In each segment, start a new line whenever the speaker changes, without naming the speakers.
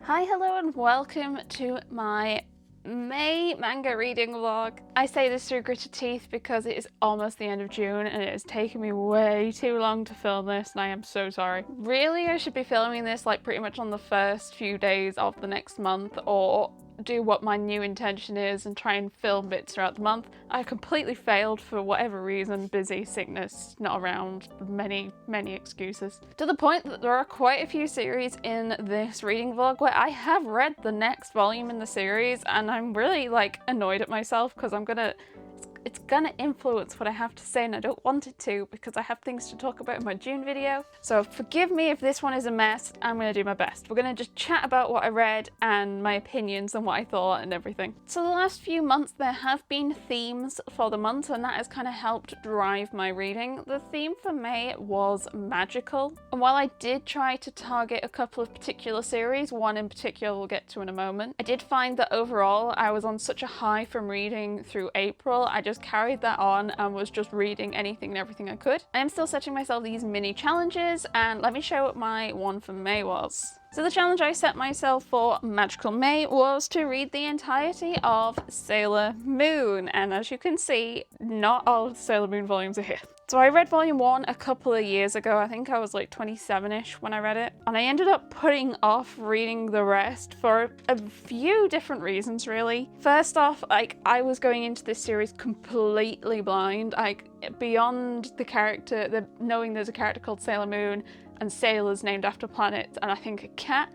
Hi, hello, and welcome to my May manga reading vlog. I say this through gritted teeth because it is almost the end of June and it has taken me way too long to film this, and I am so sorry. Really, I should be filming this like pretty much on the first few days of the next month, or do what my new intention is and try and film bits throughout the month. I completely failed for whatever reason, busy, sickness, not around, many excuses. To the point that there are quite a few series in this reading vlog where I have read the next volume in the series, and I'm really like annoyed at myself because it's gonna influence what I have to say, and I don't want it to because I have things to talk about in my June video. So forgive me if this one is a mess. I'm gonna do my best. We're gonna just chat about what I read and my opinions and what I thought and everything. So the last few months there have been themes for the month, and that has kind of helped drive my reading. The theme for May was magical, and while I did try to target a couple of particular series, one in particular we'll get to in a moment, I did find that overall I was on such a high from reading through April. I just carried that on and was just reading anything and everything I could. I am still setting myself these mini challenges, and let me show what my one for May was. So the challenge I set myself for Magical May was to read the entirety of Sailor Moon, and as you can see, not all Sailor Moon volumes are here. So I read volume 1 a couple of years ago. I think I was like 27-ish when I read it, and I ended up putting off reading the rest for a few different reasons, really. First off, like, I was going into this series completely blind, like beyond the character, knowing there's a character called Sailor Moon and sailors named after planets, and I think a cat.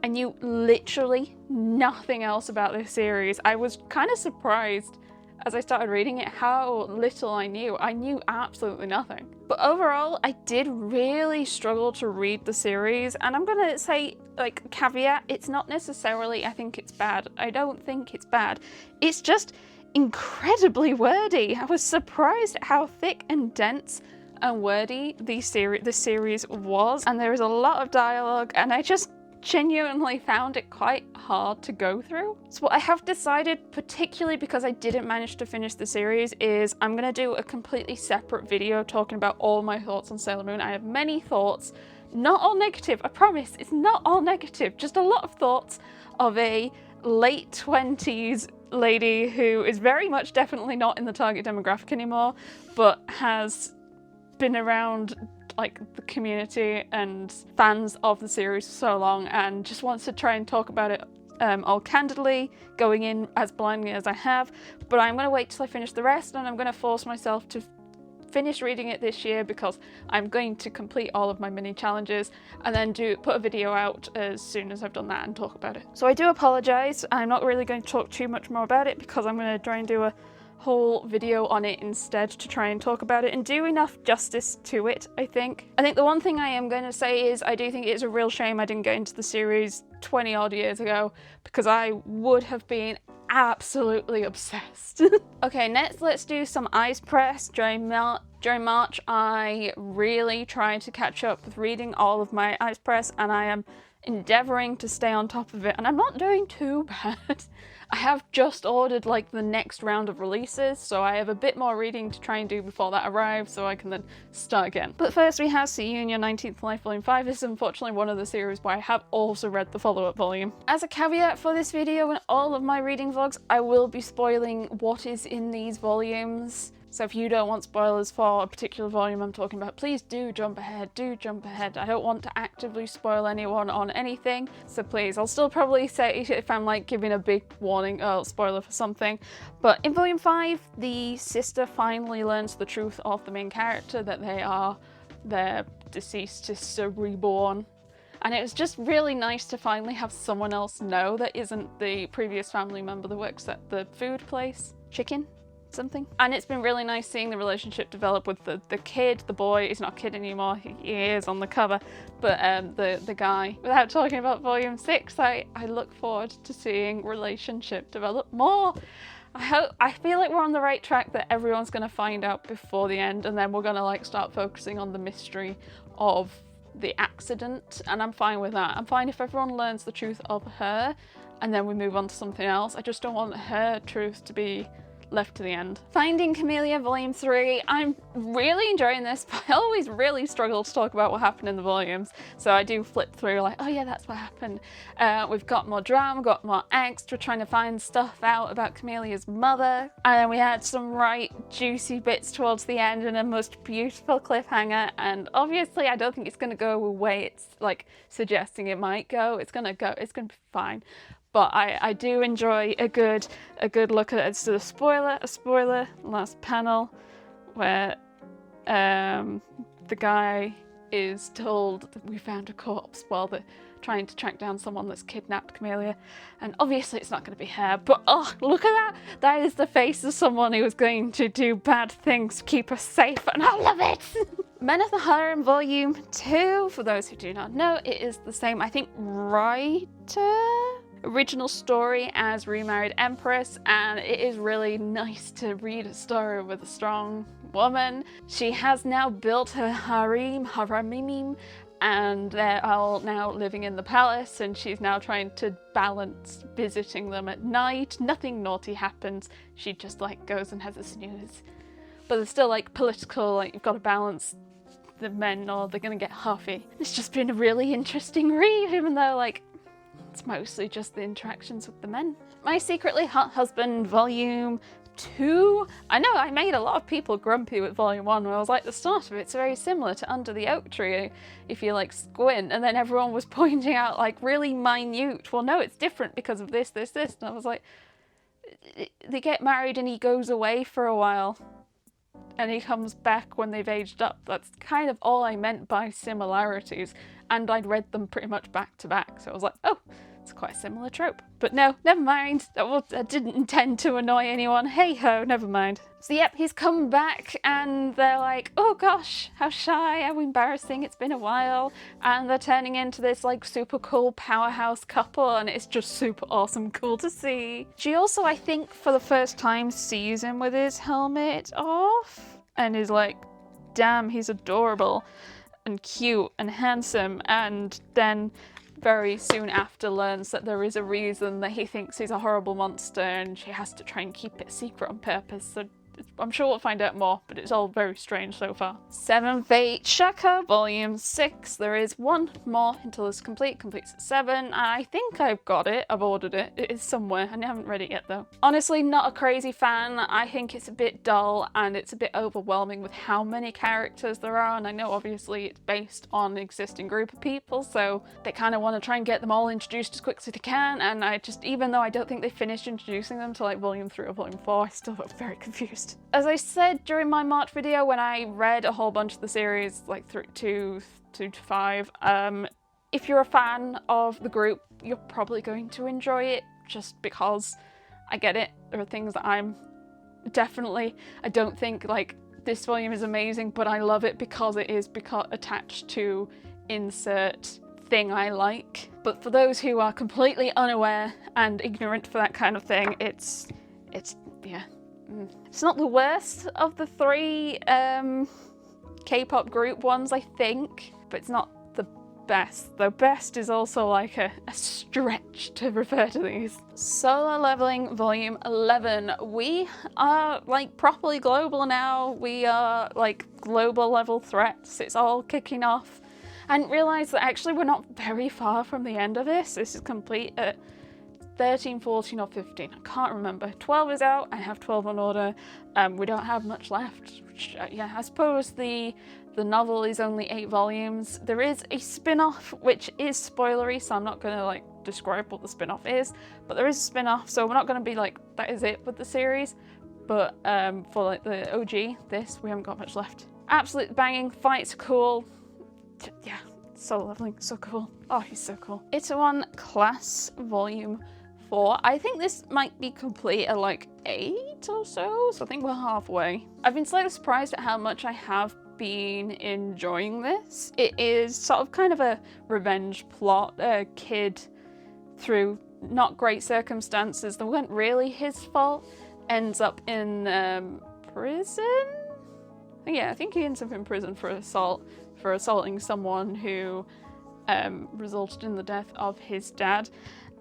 I knew literally nothing else about this series. I was kind of surprised as I started reading it how little I knew. I knew absolutely nothing. But overall, I did really struggle to read the series, and I'm gonna say, like, caveat, it's not necessarily I think it's bad. I don't think it's bad. It's just incredibly wordy. I was surprised at how thick and dense and wordy the series was, and there is a lot of dialogue, and I just genuinely found it quite hard to go through. So what I have decided, particularly because I didn't manage to finish the series, is I'm gonna do a completely separate video talking about all my thoughts on Sailor Moon. I have many thoughts, not all negative, I promise, it's not all negative, just a lot of thoughts of a late 20s lady who is very much definitely not in the target demographic anymore, but has been around like the community and fans of the series for so long, and just wants to try and talk about it all candidly, going in as blindly as I have. But I'm going to wait till I finish the rest, and I'm going to force myself to finish reading it this year because I'm going to complete all of my mini challenges and then put a video out as soon as I've done that and talk about it. So I do apologise. I'm not really going to talk too much more about it because I'm going to try and do a whole video on it instead to try and talk about it and do enough justice to it, I think. I think the one thing I am going to say is I do think it's a real shame I didn't get into the series 20 odd years ago, because I would have been absolutely obsessed. Okay, next let's do some Eyes Press. During March I really tried to catch up with reading all of my Eyes Press, and I am endeavouring to stay on top of it, and I'm not doing too bad. I have just ordered like the next round of releases, so I have a bit more reading to try and do before that arrives so I can then start again. But first we have See You in Your 19th Life Volume 5. This is unfortunately one of the series where I have also read the follow-up volume. As a caveat for this video and all of my reading vlogs, I will be spoiling what is in these volumes. So if you don't want spoilers for a particular volume I'm talking about, please do jump ahead, I don't want to actively spoil anyone on anything, so please. I'll still probably say if I'm like giving a big warning, spoiler for something. But in volume 5, the sister finally learns the truth of the main character, that they are their deceased sister reborn. And it was just really nice to finally have someone else know that isn't the previous family member that works at the food place. Chicken? Something. And it's been really nice seeing the relationship develop with the kid. The boy is not a kid anymore, he is on the cover, but the guy. Without talking about volume 6, I look forward to seeing relationship develop more. I feel like we're on the right track, that everyone's going to find out before the end, and then we're going to like start focusing on the mystery of the accident, and I'm fine with that. I'm fine if everyone learns the truth of her and then we move on to something else. I just don't want her truth to be left to the end. Finding Camelia Volume 3, I'm really enjoying this, but I always really struggle to talk about what happened in the volumes, so I do flip through like, oh yeah, that's what happened. We've got more drama, got more angst, we're trying to find stuff out about Camelia's mother, and then we had some right juicy bits towards the end and a most beautiful cliffhanger, and obviously I don't think it's going to go away. It's like suggesting it might go. It's going to be fine. But I do enjoy a good look at it. It's a spoiler, last panel, where the guy is told that we found a corpse while they're trying to track down someone that's kidnapped Camelia. And obviously it's not going to be her, but oh, look at that! That is the face of someone who is going to do bad things to keep us safe, and I love it! Men of the Harem Volume 2, for those who do not know, it is the same, I think, writer? Original story as Remarried Empress, and it is really nice to read a story with a strong woman. She has now built her harem, and they're all now living in the palace, and she's now trying to balance visiting them at night. Nothing naughty happens. She just like goes and has a snooze. But there's still like political, like you've got to balance the men or they're gonna get huffy. It's just been a really interesting read, even though like it's mostly just the interactions with the men. My Secretly Hot Husband Volume 2. I know I made a lot of people grumpy with Volume 1 where I was like, the start of it's very similar to Under the Oak Tree if you like squint, and then everyone was pointing out like really minute, well no, it's different because of this, and I was like, they get married and he goes away for a while and he comes back when they've aged up. That's kind of all I meant by similarities, and I'd read them pretty much back to back, so I was like, oh, it's quite a similar trope. But no, never mind. I didn't intend to annoy anyone. Hey ho, never mind. So yep, he's come back and they're like, oh gosh, how shy, how embarrassing, it's been a while. And they're turning into this like super cool powerhouse couple, and it's just super awesome, cool to see. She also, I think, for the first time sees him with his helmet off and is like, damn, he's adorable and cute and handsome, and then very soon after learns that there is a reason that he thinks he's a horrible monster and she has to try and keep it secret on purpose. So I'm sure we'll find out more, but it's all very strange so far. 7 Fate Chakho Volume 6. There is one more until it's complete. Completes at 7. I think I've got it. I've ordered it. It is somewhere. I haven't read it yet though. Honestly, not a crazy fan. I think it's a bit dull and it's a bit overwhelming with how many characters there are, and I know obviously it's based on an existing group of people, so they kind of want to try and get them all introduced as quick as they can, and I just, even though I don't think they finished introducing them to like Volume 3 or Volume 4, I still felt very confused. As I said during my March video when I read a whole bunch of the series, like 2 to 5, if you're a fan of the group, you're probably going to enjoy it just because I get it. There are things that I don't think like this volume is amazing, but I love it because it is attached to insert thing I like. But for those who are completely unaware and ignorant for that kind of thing, it's yeah. It's not the worst of the 3 K-pop group ones, I think, but it's not the best. Though best is also like a stretch to refer to these. Solo Leveling Volume 11. We are like properly global now. We are like global level threats. It's all kicking off. I didn't realise that actually we're not very far from the end of this. This is complete at 13, 14 or 15, I can't remember. 12 is out, I have 12 on order. We don't have much left. Which, yeah, I suppose the novel is only 8 volumes. There is a spin-off which is spoilery, so I'm not gonna like describe what the spin-off is, but there is a spin-off, so we're not gonna be like, that is it with the series. But for like the OG, we haven't got much left. Absolute banging, fights are cool. Yeah, Solo Leveling, so cool. Oh, he's so cool. Itaewon Class Volume 4. I think this might be complete at like 8 or so I think we're halfway. I've been slightly surprised at how much I have been enjoying this. It is sort of kind of a revenge plot. A kid, through not great circumstances that weren't really his fault, ends up in prison? Yeah, I think he ends up in prison for assaulting someone who resulted in the death of his dad.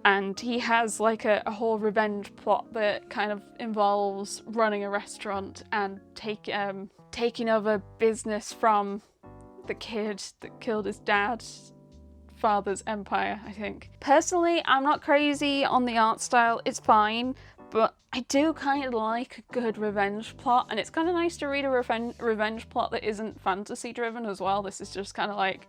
and he has like a whole revenge plot that kind of involves running a restaurant and taking over business from the kid that killed his dad's father's empire, I think. Personally, I'm not crazy on the art style, it's fine, but I do kind of like a good revenge plot, and it's kind of nice to read a revenge plot that isn't fantasy driven as well. This is just kind of like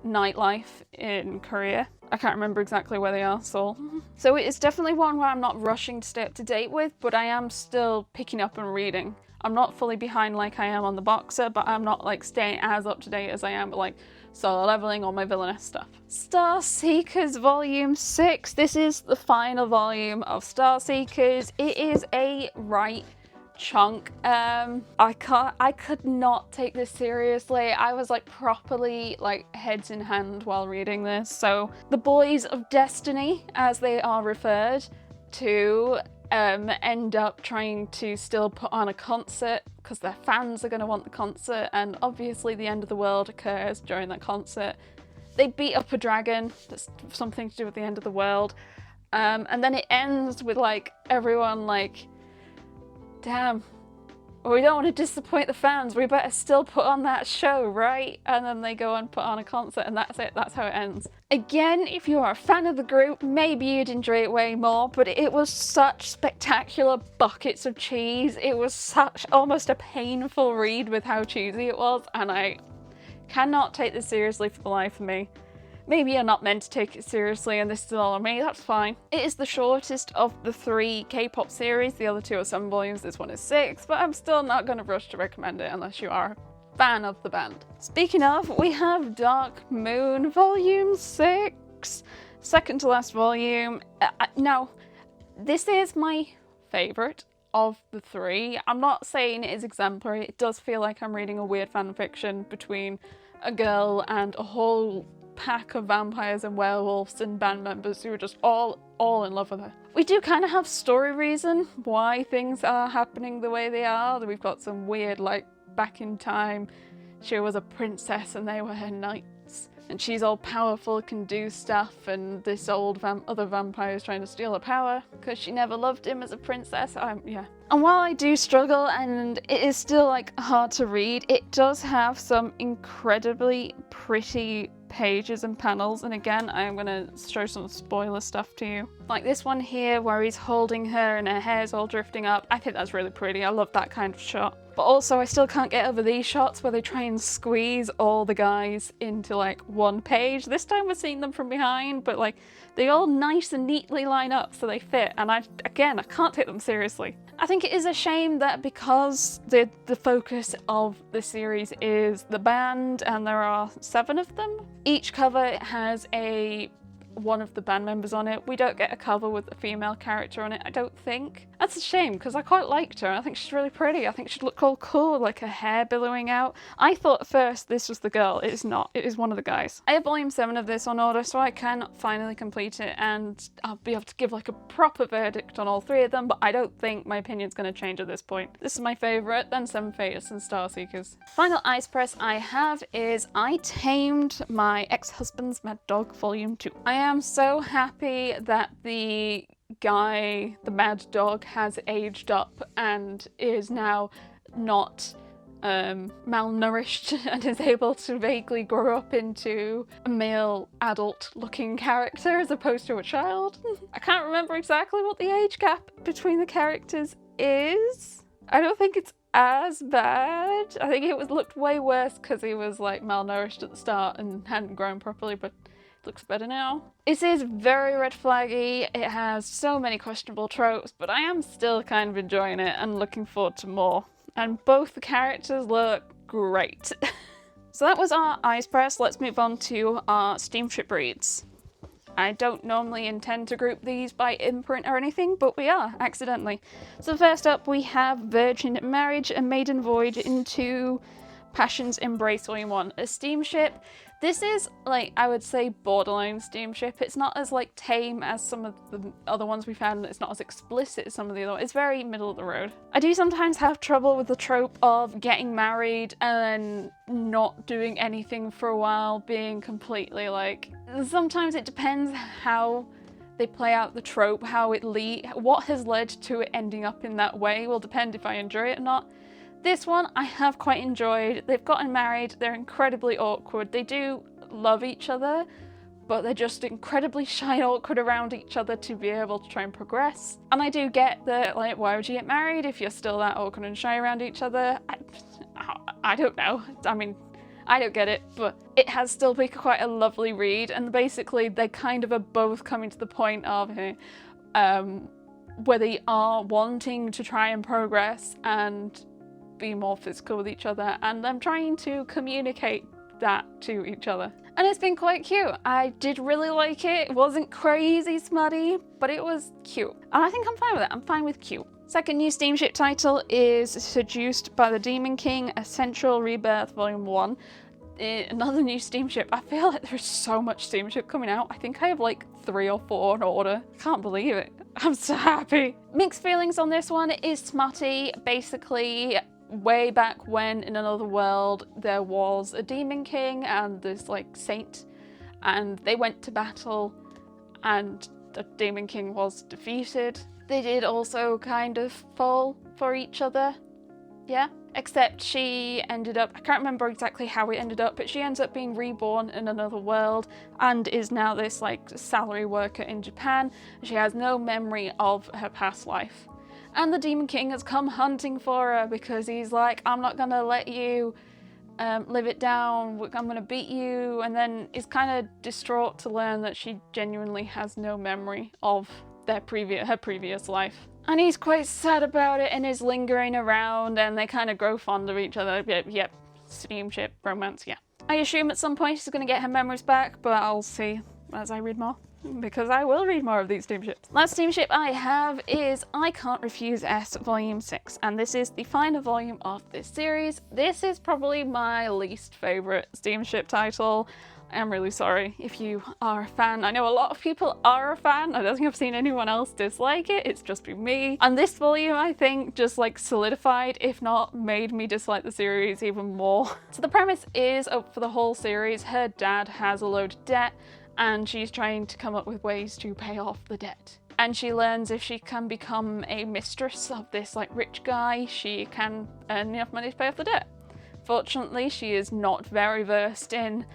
nightlife in Korea. I can't remember exactly where they are, so it's definitely one where I'm not rushing to stay up to date with, but I am still picking up and reading. I'm not fully behind like I am on the Boxer, but I'm not like staying as up to date as I am with like Solo Leveling or my Villainess stuff. Star Seekers Volume 6. This is the final volume of Star Seekers. It is a right chunk. I could not take this seriously. I was like properly like heads in hand while reading this. So the Boys of Destiny, as they are referred to, end up trying to still put on a concert because their fans are going to want the concert, and obviously the end of the world occurs during that concert. They beat up a dragon that's something to do with the end of the world, and then it ends with like everyone like, damn, we don't want to disappoint the fans, we better still put on that show, right? And then they go and put on a concert, and that's it, that's how it ends. Again, if you are a fan of the group, maybe you'd enjoy it way more, but it was such spectacular buckets of cheese. It was such almost a painful read with how cheesy it was, and I cannot take this seriously for the life of me. Maybe you're not meant to take it seriously and this is all on me, that's fine. It is the shortest of the 3 K-pop series. The other 2 are 7 volumes, this one is 6, but I'm still not going to rush to recommend it unless you are a fan of the band. Speaking of, we have Dark Moon Volume 6, second to last volume. Now, this is my favourite of the 3. I'm not saying it is exemplary, it does feel like I'm reading a weird fanfiction between a girl and a whole pack of vampires and werewolves and band members who are just all in love with her. We do kind of have story reason why things are happening the way they are. We've got some weird like back in time, she was a princess and they were her knights, and she's all powerful, can do stuff, and this old other vampire is trying to steal her power because she never loved him as a princess. Yeah. And while I do struggle and it is still like hard to read, it does have some incredibly pretty pages and panels, and again I'm gonna show some spoiler stuff to you. Like this one here where he's holding her and her hair's all drifting up. I think that's really pretty, I love that kind of shot. But also I still can't get over these shots where they try and squeeze all the guys into like one page. This time we're seeing them from behind, but like they all nice and neatly line up so they fit, and I can't take them seriously. I think it is a shame that because the focus of the series is the band, and there are 7 of them, each cover has one of the band members on it. We don't get a cover with a female character on it, I don't think. That's a shame because I quite liked her. I think she's really pretty. I think she'd look all cool with like her hair billowing out. I thought at first this was the girl. It is not. It is one of the guys. I have volume 7 of this on order, so I can finally complete it and I'll be able to give like a proper verdict on all 3 of them, but I don't think my opinion's going to change at this point. This is my favourite, then 7 Fates and Star Seekers. Final ice press I have is I Tamed My Ex-Husband's Mad Dog Volume 2. I am so happy that the guy, the mad dog, has aged up and is now not malnourished and is able to vaguely grow up into a male adult looking character as opposed to a child. I can't remember exactly what the age gap between the characters is. I don't think it's as bad. I think it looked way worse because he was like malnourished at the start and hadn't grown properly, but looks better now. It is very red flaggy, it has so many questionable tropes, but I am still kind of enjoying it and looking forward to more. And both the characters look great. So that was our eyes press. Let's move on to our steamship reads. I don't normally intend to group these by imprint or anything, but we are, accidentally. So first up we have Virgin Marriage, A Maiden Voyage into Passion's Embrace Volume 1, a steamship. This is, like, I would say borderline steamship. It's not as, like, tame as some of the other ones we found. It's not as explicit as some of the other ones. It's very middle of the road. I do sometimes have trouble with the trope of getting married and then not doing anything for a while, being completely, like... Sometimes it depends how They play out the trope, what has led to it ending up in that way will depend if I enjoy it or not. This one I have quite enjoyed. They've gotten married, they're incredibly awkward. They do love each other, but they're just incredibly shy and awkward around each other to be able to try and progress. And I do get that, like, why would you get married if you're still that awkward and shy around each other? I don't know. I mean, I don't get it, but it has still been quite a lovely read, and basically they kind of are both coming to the point of where they are wanting to try and progress and be more physical with each other, and I'm trying to communicate that to each other. And it's been quite cute. I did really like it. It wasn't crazy smutty, but it was cute. And I think I'm fine with it. I'm fine with cute. Second new steamship title is Seduced by the Demon King, Essential Rebirth Volume 1. Another new steamship. I feel like there's so much steamship coming out. I think I have like 3 or 4 in order. Can't believe it. I'm so happy. Mixed feelings on this one. It is smutty. Basically, way back when in another world there was a demon king and this like saint, and they went to battle and the demon king was defeated. They did also kind of fall for each other, yeah, except she ended up, I can't remember exactly how it ended up, but she ends up being reborn in another world and is now this like salary worker in Japan. She has no memory of her past life. And the Demon King has come hunting for her because he's like, I'm not gonna let you live it down, I'm gonna beat you, and then is kind of distraught to learn that she genuinely has no memory of her previous life. And he's quite sad about it and is lingering around, and they kind of grow fond of each other. Yep, steamship romance, yeah. I assume at some point she's gonna get her memories back, but I'll see as I read more, because I will read more of these steamships. Last steamship I have is I Can't Refuse S Volume 6, and this is the final volume of this series. This is probably my least favourite steamship title. I'm really sorry if you are a fan. I know a lot of people are a fan. I don't think I've seen anyone else dislike it. It's just been me. And this volume, I think, just like solidified, if not made me dislike the series even more. So the premise is, for the whole series, her dad has a load of debt and she's trying to come up with ways to pay off the debt. And she learns if she can become a mistress of this like rich guy, she can earn enough money to pay off the debt. Fortunately, she is not very versed in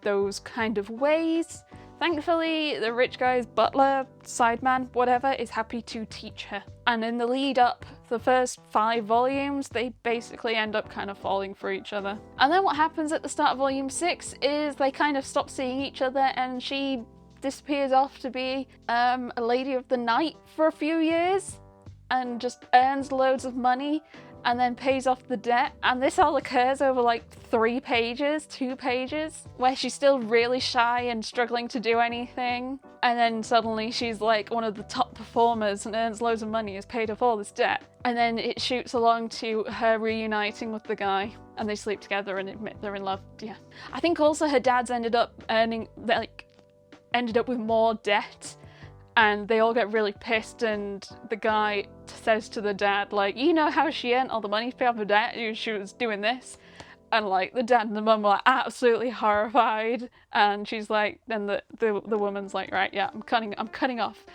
those kind of ways. Thankfully, the rich guy's butler, sideman, whatever, is happy to teach her. And in the lead up, the first 5 volumes, they basically end up kind of falling for each other. And then what happens at the start of volume 6 is they kind of stop seeing each other and she disappears off to be a lady of the night for a few years and just earns loads of money and then pays off the debt. And this all occurs over like 2 pages, where she's still really shy and struggling to do anything. And then suddenly she's like one of the top performers and earns loads of money, has paid off all this debt. And then it shoots along to her reuniting with the guy and they sleep together and admit they're in love, yeah. I think also her dad's ended up with more debt, and they all get really pissed, and the guy says to the dad, like, you know how she earned all the money to pay off her debt? She was doing this. And like the dad and the mum were like absolutely horrified, and she's like, then the woman's like, right, yeah, I'm cutting off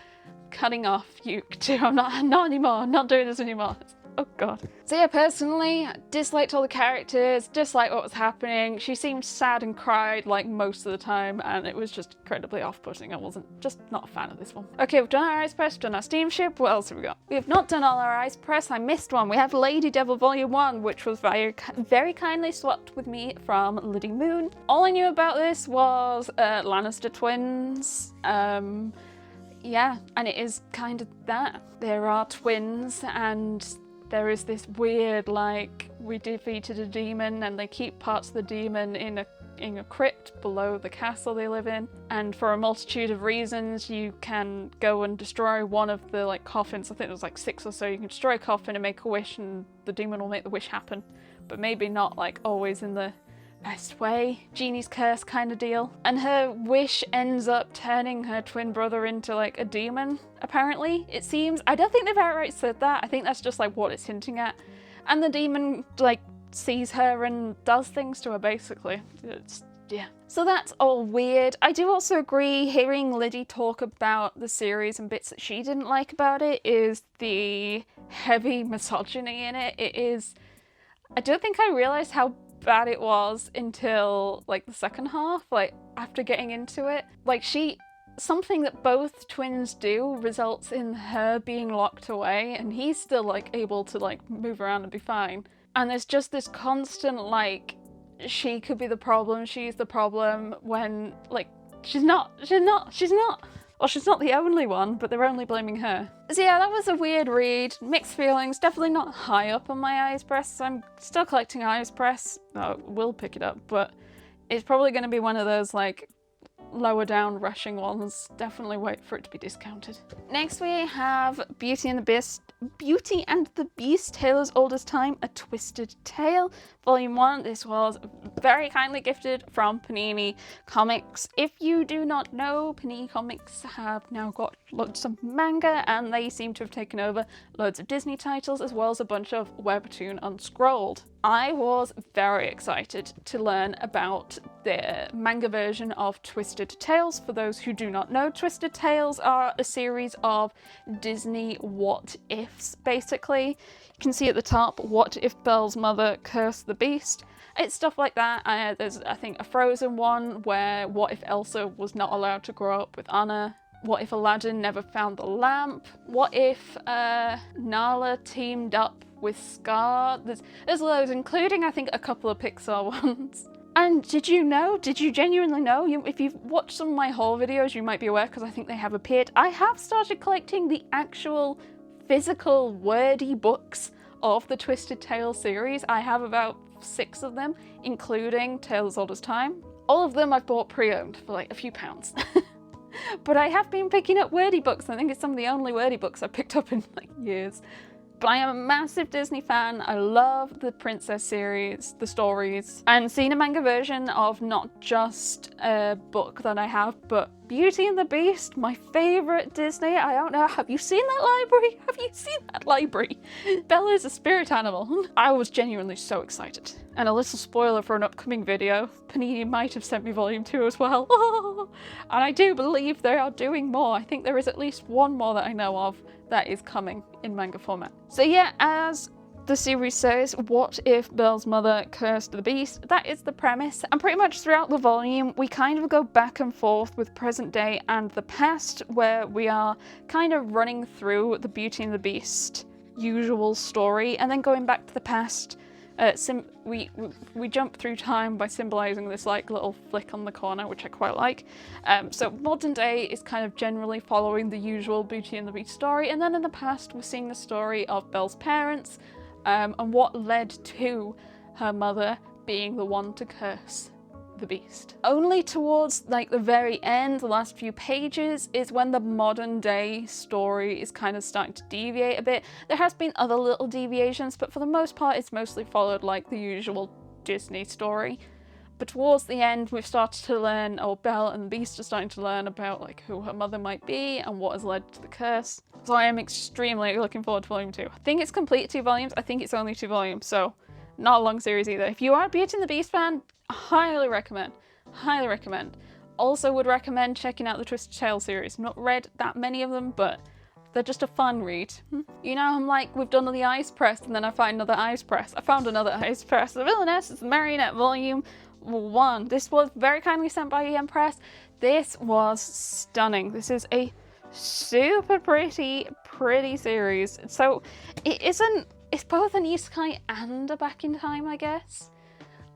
you too. I'm not anymore, I'm not doing this anymore. Oh god. So yeah, personally, disliked all the characters, disliked what was happening. She seemed sad and cried like most of the time, and it was just incredibly off-putting. I wasn't just not a fan of this one. Okay, we've done our Ice Press, we've done our steamship. What else have we got? We have not done all our Ice Press. I missed one. We have Lady Devil Volume 1, which was very kindly swapped with me from Liddy Moon. All I knew about this was Lannister twins. Yeah, and it is kind of that. There are twins, and there is this weird, like, we defeated a demon and they keep parts of the demon in a crypt below the castle they live in. And for a multitude of reasons, you can go and destroy one of the like coffins. I think there's like 6 or so. You can destroy a coffin and make a wish and the demon will make the wish happen. But maybe not like always in the best way. Genie's curse kind of deal. And her wish ends up turning her twin brother into like a demon, apparently, it seems. I don't think they've outright said that. I think that's just like what it's hinting at. And the demon like sees her and does things to her, basically. It's Yeah. So that's all weird. I do also agree, hearing Liddy talk about the series and bits that she didn't like about it is the heavy misogyny in it. It is... I don't think I realised how bad it was until like the second half, like after getting into it. Like something that both twins do results in her being locked away and he's still like able to like move around and be fine. And there's just this constant like, she could be the problem, she's the problem, when like she's not. Well, she's not the only one, but they're only blaming her. So yeah, that was a weird read. Mixed feelings, definitely not high up on my Eyes Press. I'm still collecting Eyes Press. I will pick it up, but it's probably going to be one of those like lower down rushing ones. Definitely wait for it to be discounted. Next we have Beauty and the Beast, Taylor's Oldest Time, A Twisted Tale, Volume 1. This was very kindly gifted from Panini Comics. If you do not know, Panini Comics have now got loads of manga and they seem to have taken over loads of Disney titles as well as a bunch of Webtoon Unscrolled. I was very excited to learn about the manga version of Twisted Tales. For those who do not know, Twisted Tales are a series of Disney what ifs, basically. You can see at the top, what if Belle's mother cursed the beast? It's stuff like that. There's, I think, a Frozen one where what if Elsa was not allowed to grow up with Anna? What if Aladdin never found the lamp? What if Nala teamed up with Scar? There's loads, including I think a couple of Pixar ones. And did you genuinely know? If you've watched some of my haul videos, you might be aware because I think they have appeared. I have started collecting the actual physical wordy books of the Twisted Tale series. I have about 6 of them, including Taylor's Oldest Time. All of them I've bought pre-owned for like a few pounds. But I have been picking up wordy books. I think it's some of the only wordy books I've picked up in like years. But I am a massive Disney fan. I love the princess series, the stories, and seeing a manga version of not just a book that I have, but Beauty and the Beast, my favourite Disney. I don't know, have you seen that library? Have you seen that library? Bella is a spirit animal. I was genuinely so excited. And a little spoiler for an upcoming video, Panini might have sent me volume 2 as well. And I do believe they are doing more. I think there is at least one more that I know of that is coming in manga format. So yeah, as the series says, what if Belle's mother cursed the beast? That is the premise, and pretty much throughout the volume we kind of go back and forth with present day and the past, where we are kind of running through the Beauty and the Beast usual story and then going back to the past. We jump through time by symbolizing this like little flick on the corner, which I quite like. So modern day is kind of generally following the usual Beauty and the Beast story, and then in the past we're seeing the story of Belle's parents and what led to her mother being the one to curse the beast. Only towards like the very end, the last few pages, is when the modern day story is kind of starting to deviate a bit. There has been other little deviations, but for the most part it's mostly followed like the usual Disney story. But towards the end we've started to learn, or Belle and the Beast are starting to learn about like who her mother might be and what has led to the curse. So I am extremely looking forward to volume 2. I think it's complete 2 volumes. I think it's only 2 volumes, so not a long series either. If you are a Beauty and the Beast fan, highly recommend. Highly recommend. Also would recommend checking out the Twisted Tale series. Not read that many of them, but they're just a fun read. You know, I'm like, we've done the Eyes Press, and then I find another Eyes Press. I found another Eyes Press. The Villainess is the Marionette Volume 1. This was very kindly sent by EM Press. This was stunning. This is a super pretty series. So it's both an isekai and a back in time, I guess.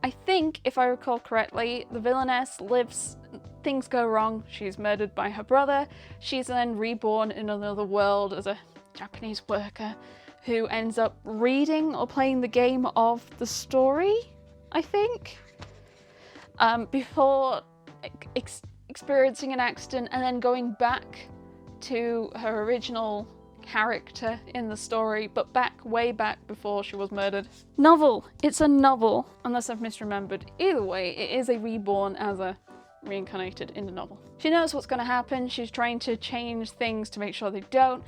I think, if I recall correctly, the Villainess lives, things go wrong, she's murdered by her brother, she's then reborn in another world as a Japanese worker who ends up reading or playing the game of the story, I think, before experiencing an accident and then going back to her original character in the story, but way back before she was murdered. Novel. It's a novel, unless I've misremembered. Either way, it is a reborn as a reincarnated in the novel. She knows what's going to happen. She's trying to change things to make sure they don't.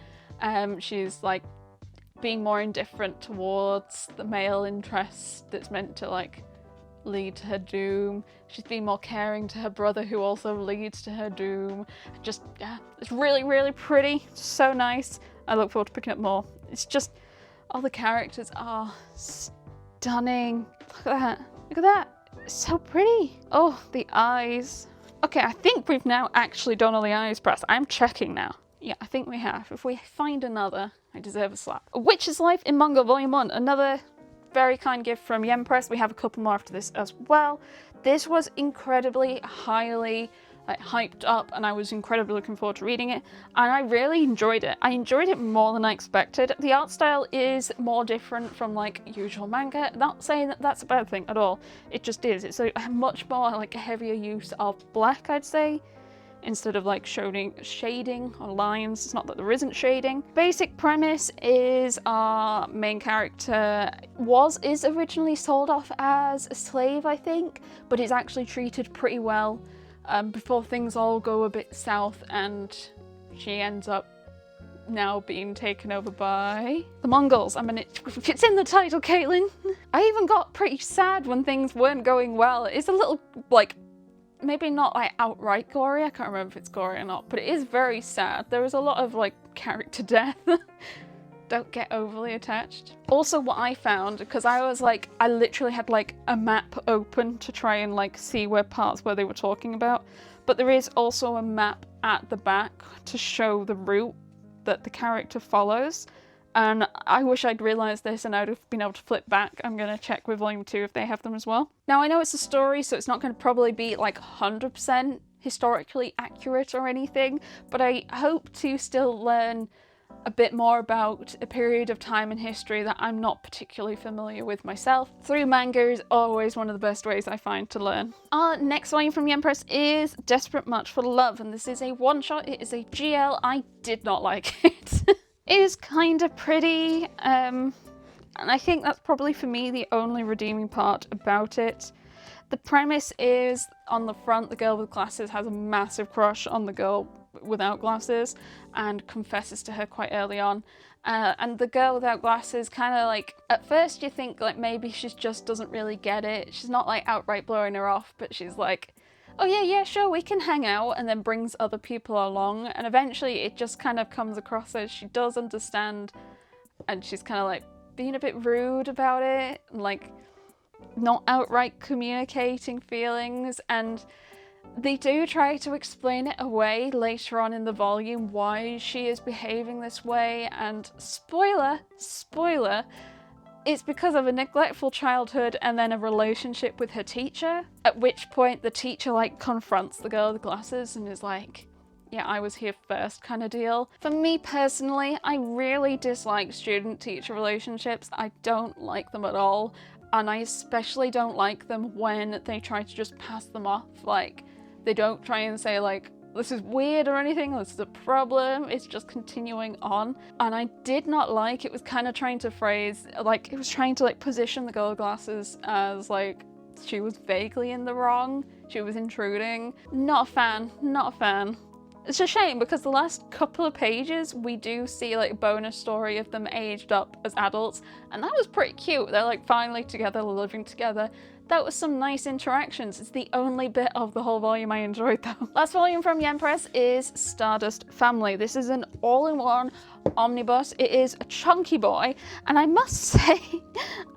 She's like being more indifferent towards the male interest that's meant to like lead to her doom. She's been more caring to her brother, who also leads to her doom. Just, yeah, it's really, really pretty. So nice. I look forward to picking up more. It's just, all the characters are stunning. Look at that. Look at that. It's so pretty. Oh, the eyes. Okay, I think we've now actually done all the eyes press. I'm checking now. Yeah, I think we have. If we find another, I deserve a slap. A Witch's Life in Manga Volume 1. Another very kind gift from Yen Press. We have a couple more after this as well. This was incredibly highly hyped up, and I was incredibly looking forward to reading it, and I really enjoyed it. I enjoyed it more than I expected. The art style is more different from like usual manga. Not saying that that's a bad thing at all. It just is. It's a much more like a heavier use of black, I'd say, instead of like shading or lines. It's not that there isn't shading. Basic premise is our main character is originally sold off as a slave, I think, but is actually treated pretty well before things all go a bit south, and she ends up now being taken over by the Mongols. I mean, it's in the title, Caitlin. I even got pretty sad when things weren't going well. It's a little, like, maybe not like outright gory. I can't remember if it's gory or not, but it is very sad. There is a lot of like character death. Don't get overly attached. Also, what I found, because I literally had like a map open to try and like see where they were talking about, but there is also a map at the back to show the route that the character follows, and I wish I'd realised this and I'd have been able to flip back. I'm going to check with Volume 2 if they have them as well. Now, I know it's a story, so it's not going to probably be like 100% historically accurate or anything, but I hope to still learn a bit more about a period of time in history that I'm not particularly familiar with myself. Through manga is always one of the best ways I find to learn. Our next volume from Yen Press is Desperate Match for Love, and this is a one-shot. It is a GL. I did not like it. It is kind of pretty, and I think that's probably for me the only redeeming part about it. The premise is, on the front, the girl with glasses has a massive crush on the girl without glasses and confesses to her quite early on, and the girl without glasses kind of like, at first you think like maybe she just doesn't really get it. She's not like outright blowing her off, but she's like, oh yeah, sure, we can hang out, and then brings other people along, and eventually it just kind of comes across as she does understand, and she's kind of like being a bit rude about it, like not outright communicating feelings. And they do try to explain it away later on in the volume why she is behaving this way, and spoiler, it's because of a neglectful childhood and then a relationship with her teacher, at which point the teacher like confronts the girl with the glasses and is like, yeah, I was here first kind of deal. For me personally, I really dislike student-teacher relationships. I don't like them at all, and I especially don't like them when they try to just pass them off. Like, they don't try and say like, this is weird or anything, this is a problem, it's just continuing on. And I did not like, it was kind of trying to phrase, like, it was trying to like position the girl with glasses as like, she was vaguely in the wrong, she was intruding. Not a fan. It's a shame because the last couple of pages we do see like a bonus story of them aged up as adults, and that was pretty cute. They're like finally together, living together. That was some nice interactions. It's the only bit of the whole volume I enjoyed though. Last volume from Yen Press is Stardust Family. This is an all-in-one omnibus. It is a chunky boy, and I must say,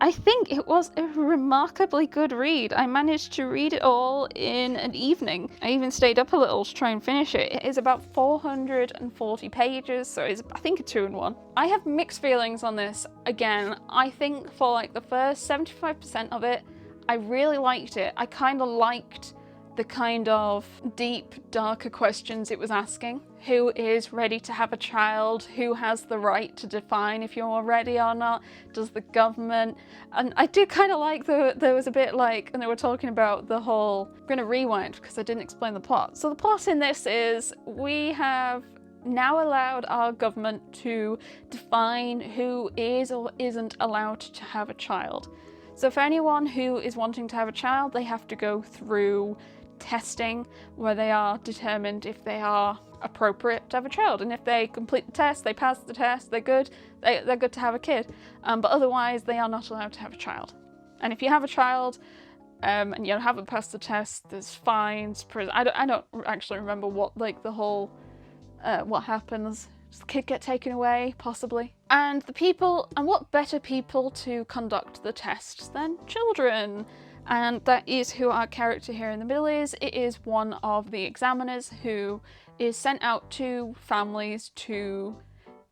I think it was a remarkably good read. I managed to read it all in an evening. I even stayed up a little to try and finish it. It is about 440 pages, so it's, I think, a 2-in-1. I have mixed feelings on this. Again, I think for like the first 75% of it, I really liked it. I kind of liked the kind of deep, darker questions it was asking. Who is ready to have a child? Who has the right to define if you're ready or not? Does the government? And I did kind of like there was a bit like, and they were talking about the whole, I'm gonna rewind because I didn't explain the plot. So the plot in this is, we have now allowed our government to define who is or isn't allowed to have a child. So for anyone who is wanting to have a child, they have to go through testing where they are determined if they are appropriate to have a child. And if they complete the test, they pass the test, they're good, they're good to have a kid. But otherwise, they are not allowed to have a child. And if you have a child, and you haven't passed the test, there's fines, prison. I don't actually remember what like the whole what happens. Does the kid get taken away? Possibly. And the people, and what better people to conduct the tests than children? And that is who our character here in the middle is. It is one of the examiners who is sent out to families to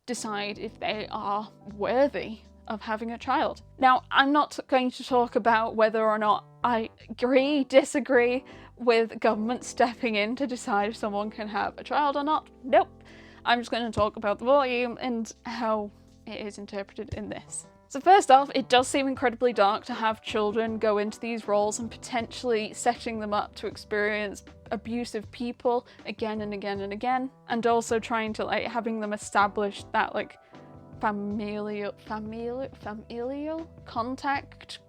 decide if they are worthy of having a child. Now, I'm not going to talk about whether or not I agree, disagree with government stepping in to decide if someone can have a child or not. Nope. I'm just going to talk about the volume and how it is interpreted in this. So first off, it does seem incredibly dark to have children go into these roles and potentially setting them up to experience abusive people again and again and again, and also trying to like having them establish that like familial contact,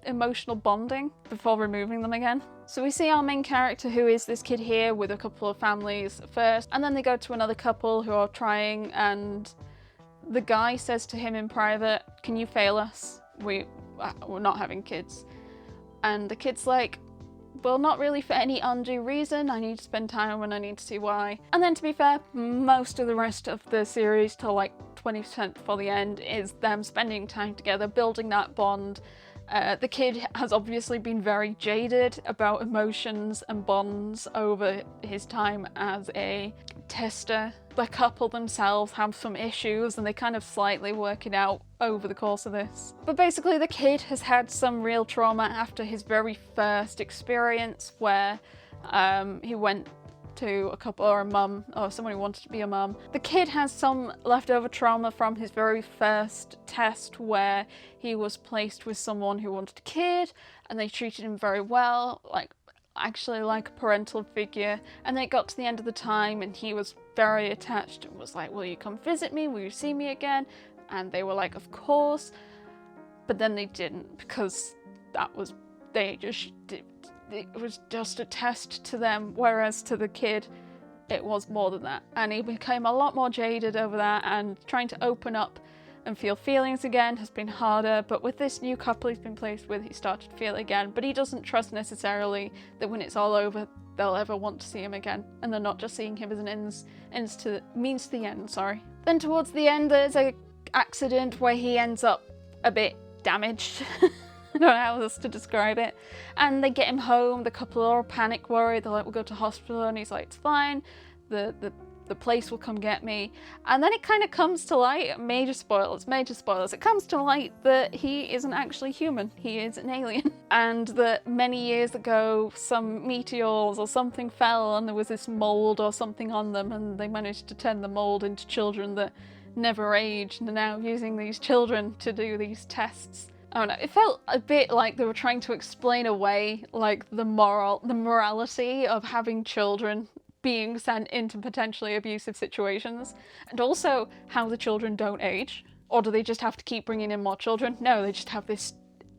emotional bonding before removing them again. So we see our main character, who is this kid here, with a couple of families first, and then they go to another couple who are trying, and the guy says to him in private, "Can you fail us? We're not having kids." And the kid's like, "Well, not really for any undue reason. I need to spend time and I need to see why." And then, to be fair, most of the rest of the series, till like 20% before the end, is them spending time together, building that bond. The kid has obviously been very jaded about emotions and bonds over his time as a tester. The couple themselves have some issues and they kind of slightly work it out over the course of this. But basically the kid has had some real trauma after his very first experience where he went to a couple or a mum or someone who wanted to be a mum. The kid has some leftover trauma from his very first test where he was placed with someone who wanted a kid and they treated him very well, like actually like a parental figure, and then it got to the end of the time and he was very attached and was like, "Will you come visit me? Will you see me again?" And they were like, "Of course," but then they didn't, because that was, they just did. It was just a test to them, whereas to the kid it was more than that, and he became a lot more jaded over that, and trying to open up and feel feelings again has been harder. But with this new couple he's been placed with, he started to feel it again, but he doesn't trust necessarily that when it's all over they'll ever want to see him again, and they're not just seeing him as an means to the end, sorry. Then towards the end there's a accident where he ends up a bit damaged. I don't know how else to describe it. And they get him home, the couple are all panic worried, they're like, "We'll go to hospital," and he's like, "It's fine, the place will come get me." And then it kind of comes to light, major spoilers, it comes to light that he isn't actually human, he is an alien. And that many years ago some meteors or something fell and there was this mold or something on them, and they managed to turn the mold into children that never aged, and are now using these children to do these tests. I don't know, it felt a bit like they were trying to explain away like the morality of having children being sent into potentially abusive situations, and also how the children don't age. Or do they just have to keep bringing in more children? No, they just have this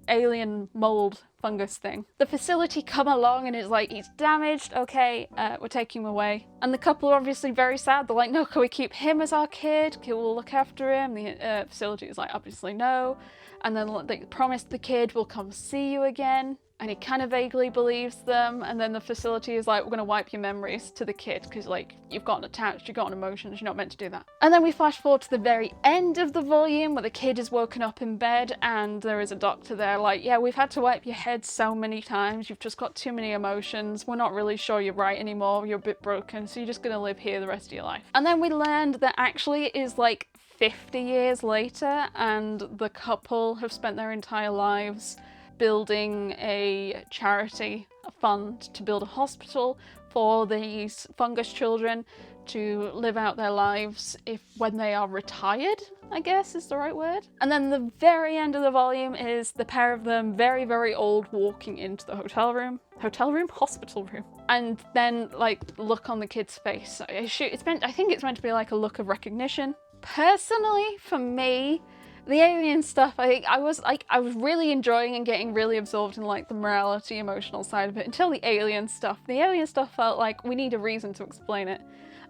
alien mold fungus thing. The facility come along and it's like, "He's damaged, okay, we're taking him away." And the couple are obviously very sad. They're like, "No, can we keep him as our kid? We'll look after him." The facility is like, obviously no. And then they promise the kid will come see you again. And he kind of vaguely believes them, and then the facility is like, "We're gonna wipe your memories to the kid, because like you've gotten attached, you've gotten emotions, you're not meant to do that." And then we flash forward to the very end of the volume where the kid is woken up in bed and there is a doctor there like, "Yeah, we've had to wipe your head so many times, you've just got too many emotions, we're not really sure you're right anymore, you're a bit broken, so you're just gonna live here the rest of your life." And then we learned that actually it is like 50 years later, and the couple have spent their entire lives building a charity, a fund to build a hospital for these fungus children to live out their lives when they are retired, I guess is the right word. And then the very end of the volume is the pair of them, very, very old, walking into the hospital room, and then like look on the kid's face. I think it's meant to be like a look of recognition. Personally, for me, the alien stuff, I was really enjoying and getting really absorbed in like the morality, emotional side of it until the alien stuff. The alien stuff felt like we need a reason to explain it.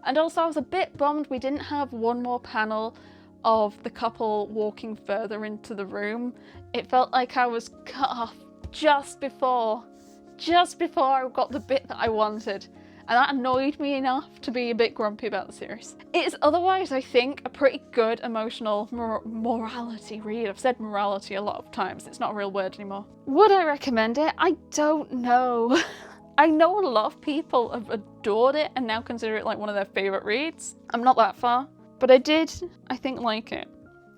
And also I was a bit bummed we didn't have one more panel of the couple walking further into the room. It felt like I was cut off just before just before I got the bit that I wanted. And that annoyed me enough to be a bit grumpy about the series. It is otherwise, I think, a pretty good emotional morality read. I've said morality a lot of times. It's not a real word anymore. Would I recommend it? I don't know. I know a lot of people have adored it and now consider it like one of their favourite reads. I'm not that far, but I did, I think, like it.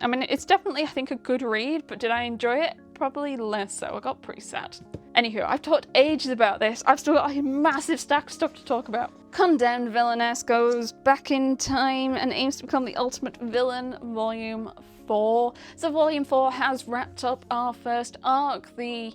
I mean, it's definitely, I think, a good read, but did I enjoy it? Probably less so. I got pretty sad. Anywho, I've talked ages about this. I've still got a massive stack of stuff to talk about. Condemned Villainess goes back in time and aims to become the ultimate villain, Volume 4. So Volume 4 has wrapped up our first arc. The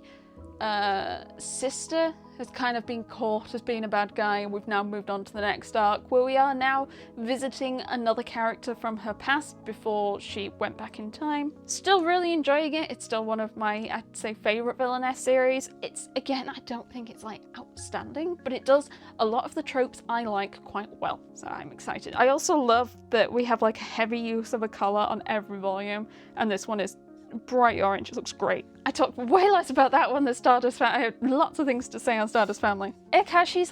sister has kind of been caught as being a bad guy, and we've now moved on to the next arc, where we are now visiting another character from her past before she went back in time. Still really enjoying it. It's still one of my, I'd say, favourite Villainess series. It's, again, I don't think it's like outstanding, but it does a lot of the tropes I like quite well, so I'm excited. I also love that we have like a heavy use of a colour on every volume, and this one is bright orange. It looks great. I talked way less about that one than Stardust Family. I have lots of things to say on Stardust Family. Ayakashi's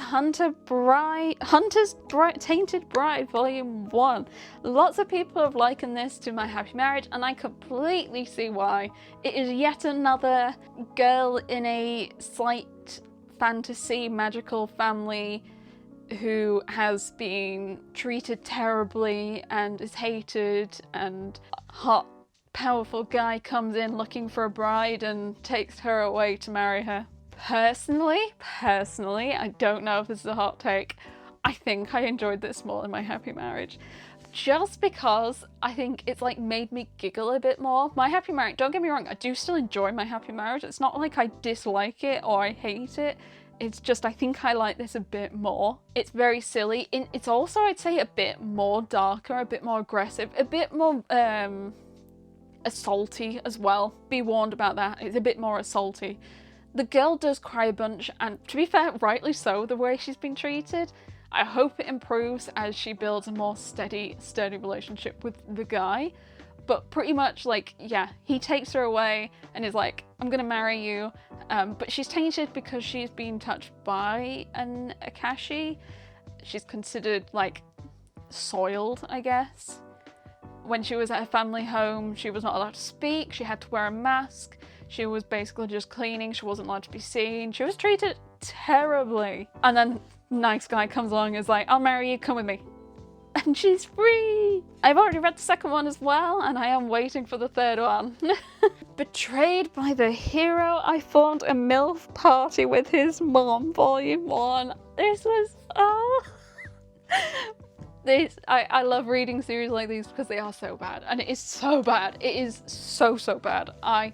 Tainted Bride Volume 1. Lots of people have likened this to My Happy Marriage, and I completely see why. It is yet another girl in a slight fantasy magical family who has been treated terribly and is hated, and hot powerful guy comes in looking for a bride and takes her away to marry her. Personally, I don't know if this is a hot take, I think I enjoyed this more than My Happy Marriage. Just because I think it's like made me giggle a bit more. My Happy Marriage, don't get me wrong, I do still enjoy My Happy Marriage. It's not like I dislike it or I hate it. It's just I think I like this a bit more. It's very silly. It's also, I'd say, a bit more darker, a bit more aggressive, a bit more assaulty as well. Be warned about that. It's a bit more assaulty. The girl does cry a bunch, and to be fair, rightly so, the way she's been treated. I hope it improves as she builds a more sturdy relationship with the guy. But pretty much, like, yeah, he takes her away and is like, I'm gonna marry you. But she's tainted because she's been touched by an Ayakashi. She's considered, like, soiled, I guess. When she was at her family home, she was not allowed to speak, she had to wear a mask, she was basically just cleaning, she wasn't allowed to be seen, she was treated terribly. And then nice guy comes along and is like, I'll marry you, come with me. And she's free! I've already read the second one as well, and I am waiting for the third one. Betrayed by the hero, I formed a MILF party with his mom, Volume 1. This was, oh... I love reading series like these because they are so bad, and it is so bad. It is so bad. I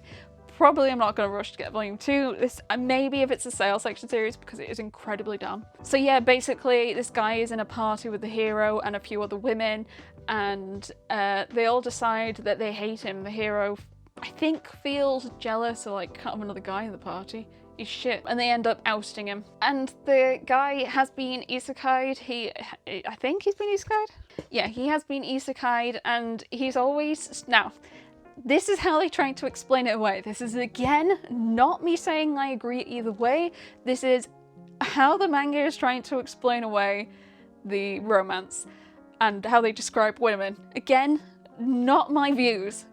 probably am not going to rush to get Volume 2. This maybe if it's a sale section series, because it is incredibly dumb. So yeah, basically this guy is in a party with the hero and a few other women, and they all decide that they hate him. The hero, I think, feels jealous or like can't have another guy in the party. He's shit, and they end up ousting him. And the guy has been isekai'd. I think he's been isekai'd? Yeah, he has been isekai'd, and he's always... Now, this is how they try to explain it away. This is, again, not me saying I agree either way. This is how the manga is trying to explain away the romance and how they describe women. Again, not my views,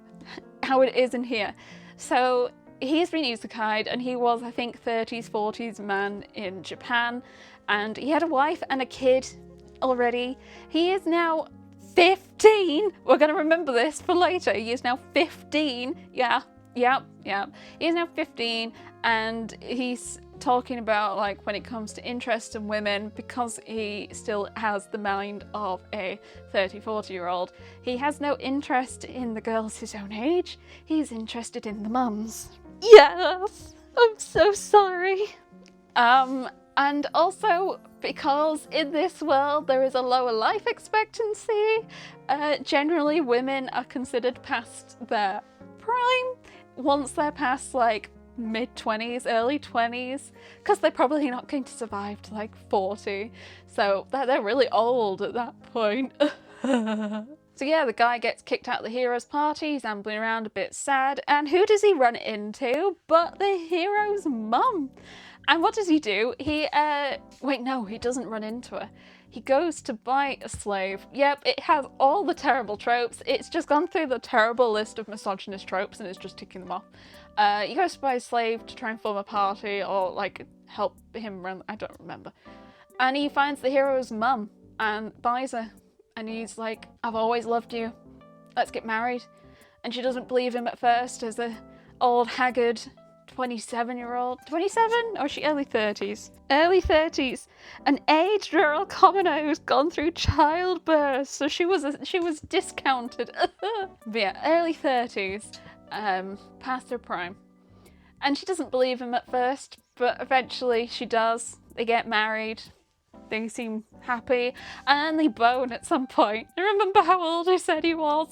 how it is in here. So he's been isekai'd, and he was, I think, 30s, 40s man in Japan, and he had a wife and a kid already. He is now 15. We're going to remember this for later. He is now 15. Yeah. He is now 15, and he's talking about, like, when it comes to interest in women, because he still has the mind of a 40-year-old, he has no interest in the girls his own age. He's interested in the mums. Yes, I'm so sorry. And also because in this world there is a lower life expectancy, generally women are considered past their prime once they're past like mid-20s, early 20s, because they're probably not going to survive to like 40, so they're really old at that point. So yeah, the guy gets kicked out of the hero's party, he's ambling around a bit sad, and who does he run into but the hero's mum? And what does he do? He, wait, no, he doesn't run into her. He goes to buy a slave. Yep, it has all the terrible tropes. It's just gone through the terrible list of misogynist tropes and it's just ticking them off. He goes to buy a slave to try and form a party or like help him run, I don't remember. And he finds the hero's mum and buys her. And he's like, I've always loved you. Let's get married. And she doesn't believe him at first as a old haggard 27-year-old. 27? Or is she early 30s? Early 30s. An aged rural commoner who's gone through childbirth. So she was discounted. But yeah, early 30s. Past her prime. And she doesn't believe him at first, but eventually she does. They get married. They seem happy. And they bone at some point. I remember how old I said he was.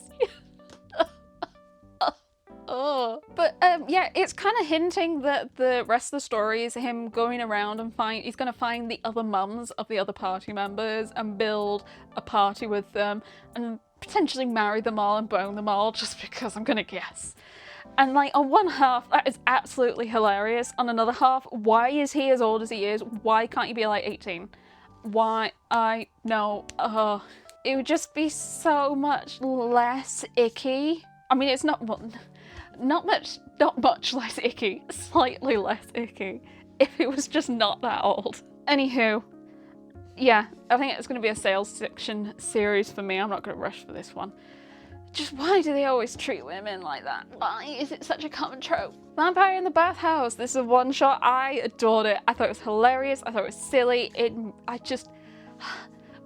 Oh. But yeah, it's kind of hinting that the rest of the story is him going around and he's going to find the other mums of the other party members and build a party with them and potentially marry them all and bone them all, just because I'm going to guess. And like on one half, that is absolutely hilarious. On another half, why is he as old as he is? Why can't he be like 18? Why? I know. It would just be so much less icky. I mean, it's not much less icky, slightly less icky, if it was just not that old. Anywho, yeah, I think it's going to be a sales section series for me. I'm not going to rush for this one. Just why do they always treat women like that? Why is it such a common trope? Vampire in the Bathhouse. This is a one shot. I adored it. I thought it was hilarious. I thought it was silly.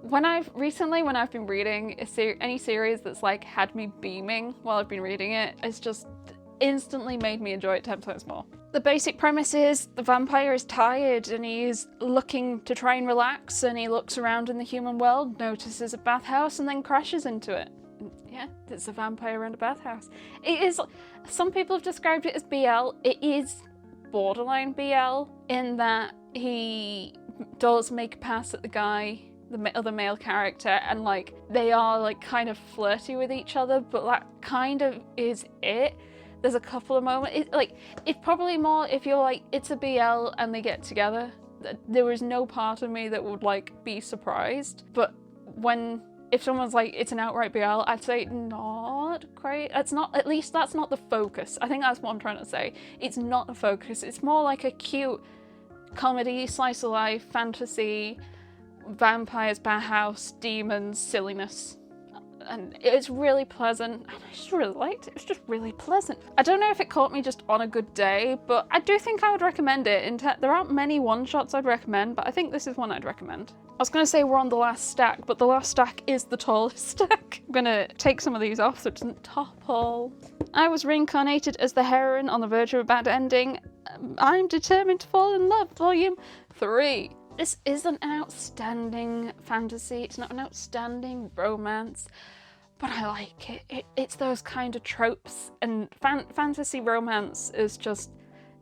When I've been reading any series that's like had me beaming while I've been reading it, it's just instantly made me enjoy it 10 times more. The basic premise is the vampire is tired and he's looking to try and relax, and he looks around in the human world, notices a bathhouse, and then crashes into it. Yeah, it's a vampire in a bathhouse. It is, some people have described it as BL. It is borderline BL in that he does make a pass at the guy, the other male character, and like they are like kind of flirty with each other, but that kind of is it. There's a couple of moments, it's probably more if you're like, it's a BL and they get together. There was no part of me that would like be surprised, but if someone's like, it's an outright BL, I'd say not great. It's not, at least that's not the focus. I think that's what I'm trying to say. It's not the focus. It's more like a cute comedy, slice of life, fantasy, vampires, bathhouse, demons, silliness. And it's really pleasant. I just really liked it. It was just really pleasant. I don't know if it caught me just on a good day, but I do think I would recommend it. There aren't many one-shots I'd recommend, but I think this is one I'd recommend. I was going to say we're on the last stack, but the last stack is the tallest stack. I'm going to take some of these off so it doesn't topple. I was reincarnated as the heroine on the verge of a bad ending. I'm determined to fall in love, volume 3. This is an outstanding fantasy. It's not an outstanding romance, but I like it. It's those kind of tropes, and fantasy romance is just,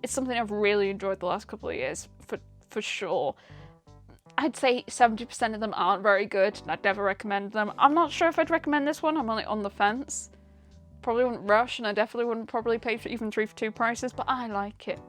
it's something I've really enjoyed the last couple of years, for sure. I'd say 70% of them aren't very good, and I'd never recommend them. I'm not sure if I'd recommend this one. I'm only on the fence. Probably wouldn't rush, and I definitely wouldn't probably pay for even 3 for 2 prices, but I like it.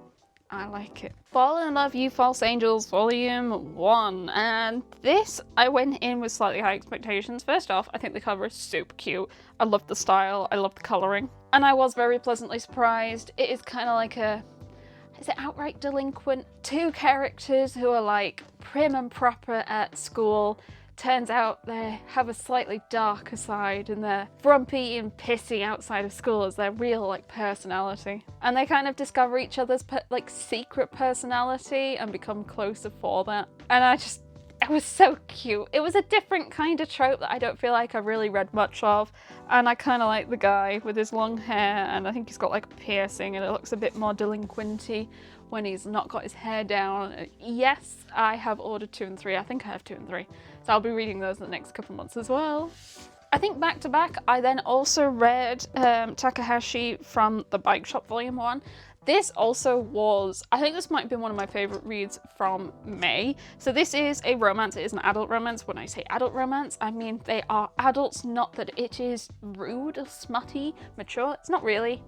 I like it. Fall in Love, You False Angels, Volume 1. And this, I went in with slightly high expectations. First off, I think the cover is super cute. I love the style. I love the colouring. And I was very pleasantly surprised. It is kind of like is it outright delinquent? 2 characters who are like prim and proper at school. Turns out they have a slightly darker side, and they're frumpy and pissy outside of school as their real like personality. And they kind of discover each other's like secret personality and become closer for that. And it was so cute. It was a different kind of trope that I don't feel like I've really read much of. And I kind of like the guy with his long hair, and I think he's got like a piercing, and it looks a bit more delinquenty when he's not got his hair down. Yes, I have ordered 2 and 3. I think I have 2 and 3. So I'll be reading those in the next couple of months as well. I think back to back, I then also read Takahashi from the Bike Shop Volume 1. This also was, I think this might have been one of my favourite reads from May. So this is a romance. It is an adult romance. When I say adult romance, I mean they are adults, not that it is rude or smutty, mature. It's not really.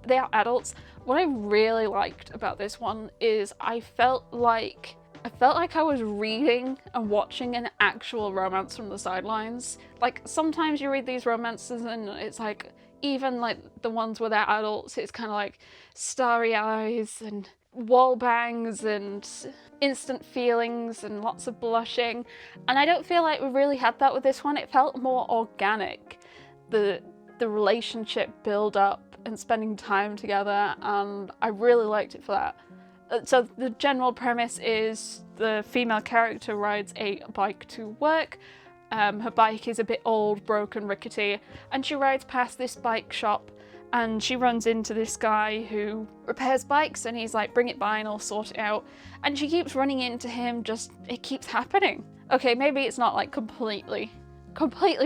they are adults. What I really liked about this one is I felt like I was reading and watching an actual romance from the sidelines. Like, sometimes you read these romances and it's like, even like the ones where they're adults, it's kind of like starry eyes and wall bangs and instant feelings and lots of blushing. And I don't feel like we really had that with this one. It felt more organic. The relationship build up and spending time together, and I really liked it for that. So the general premise is the female character rides a bike to work. Her bike is a bit old, broken, rickety, and she rides past this bike shop and she runs into this guy who repairs bikes, and he's like, bring it by and I'll sort it out. And she keeps running into him, it keeps happening. Okay, maybe it's not like completely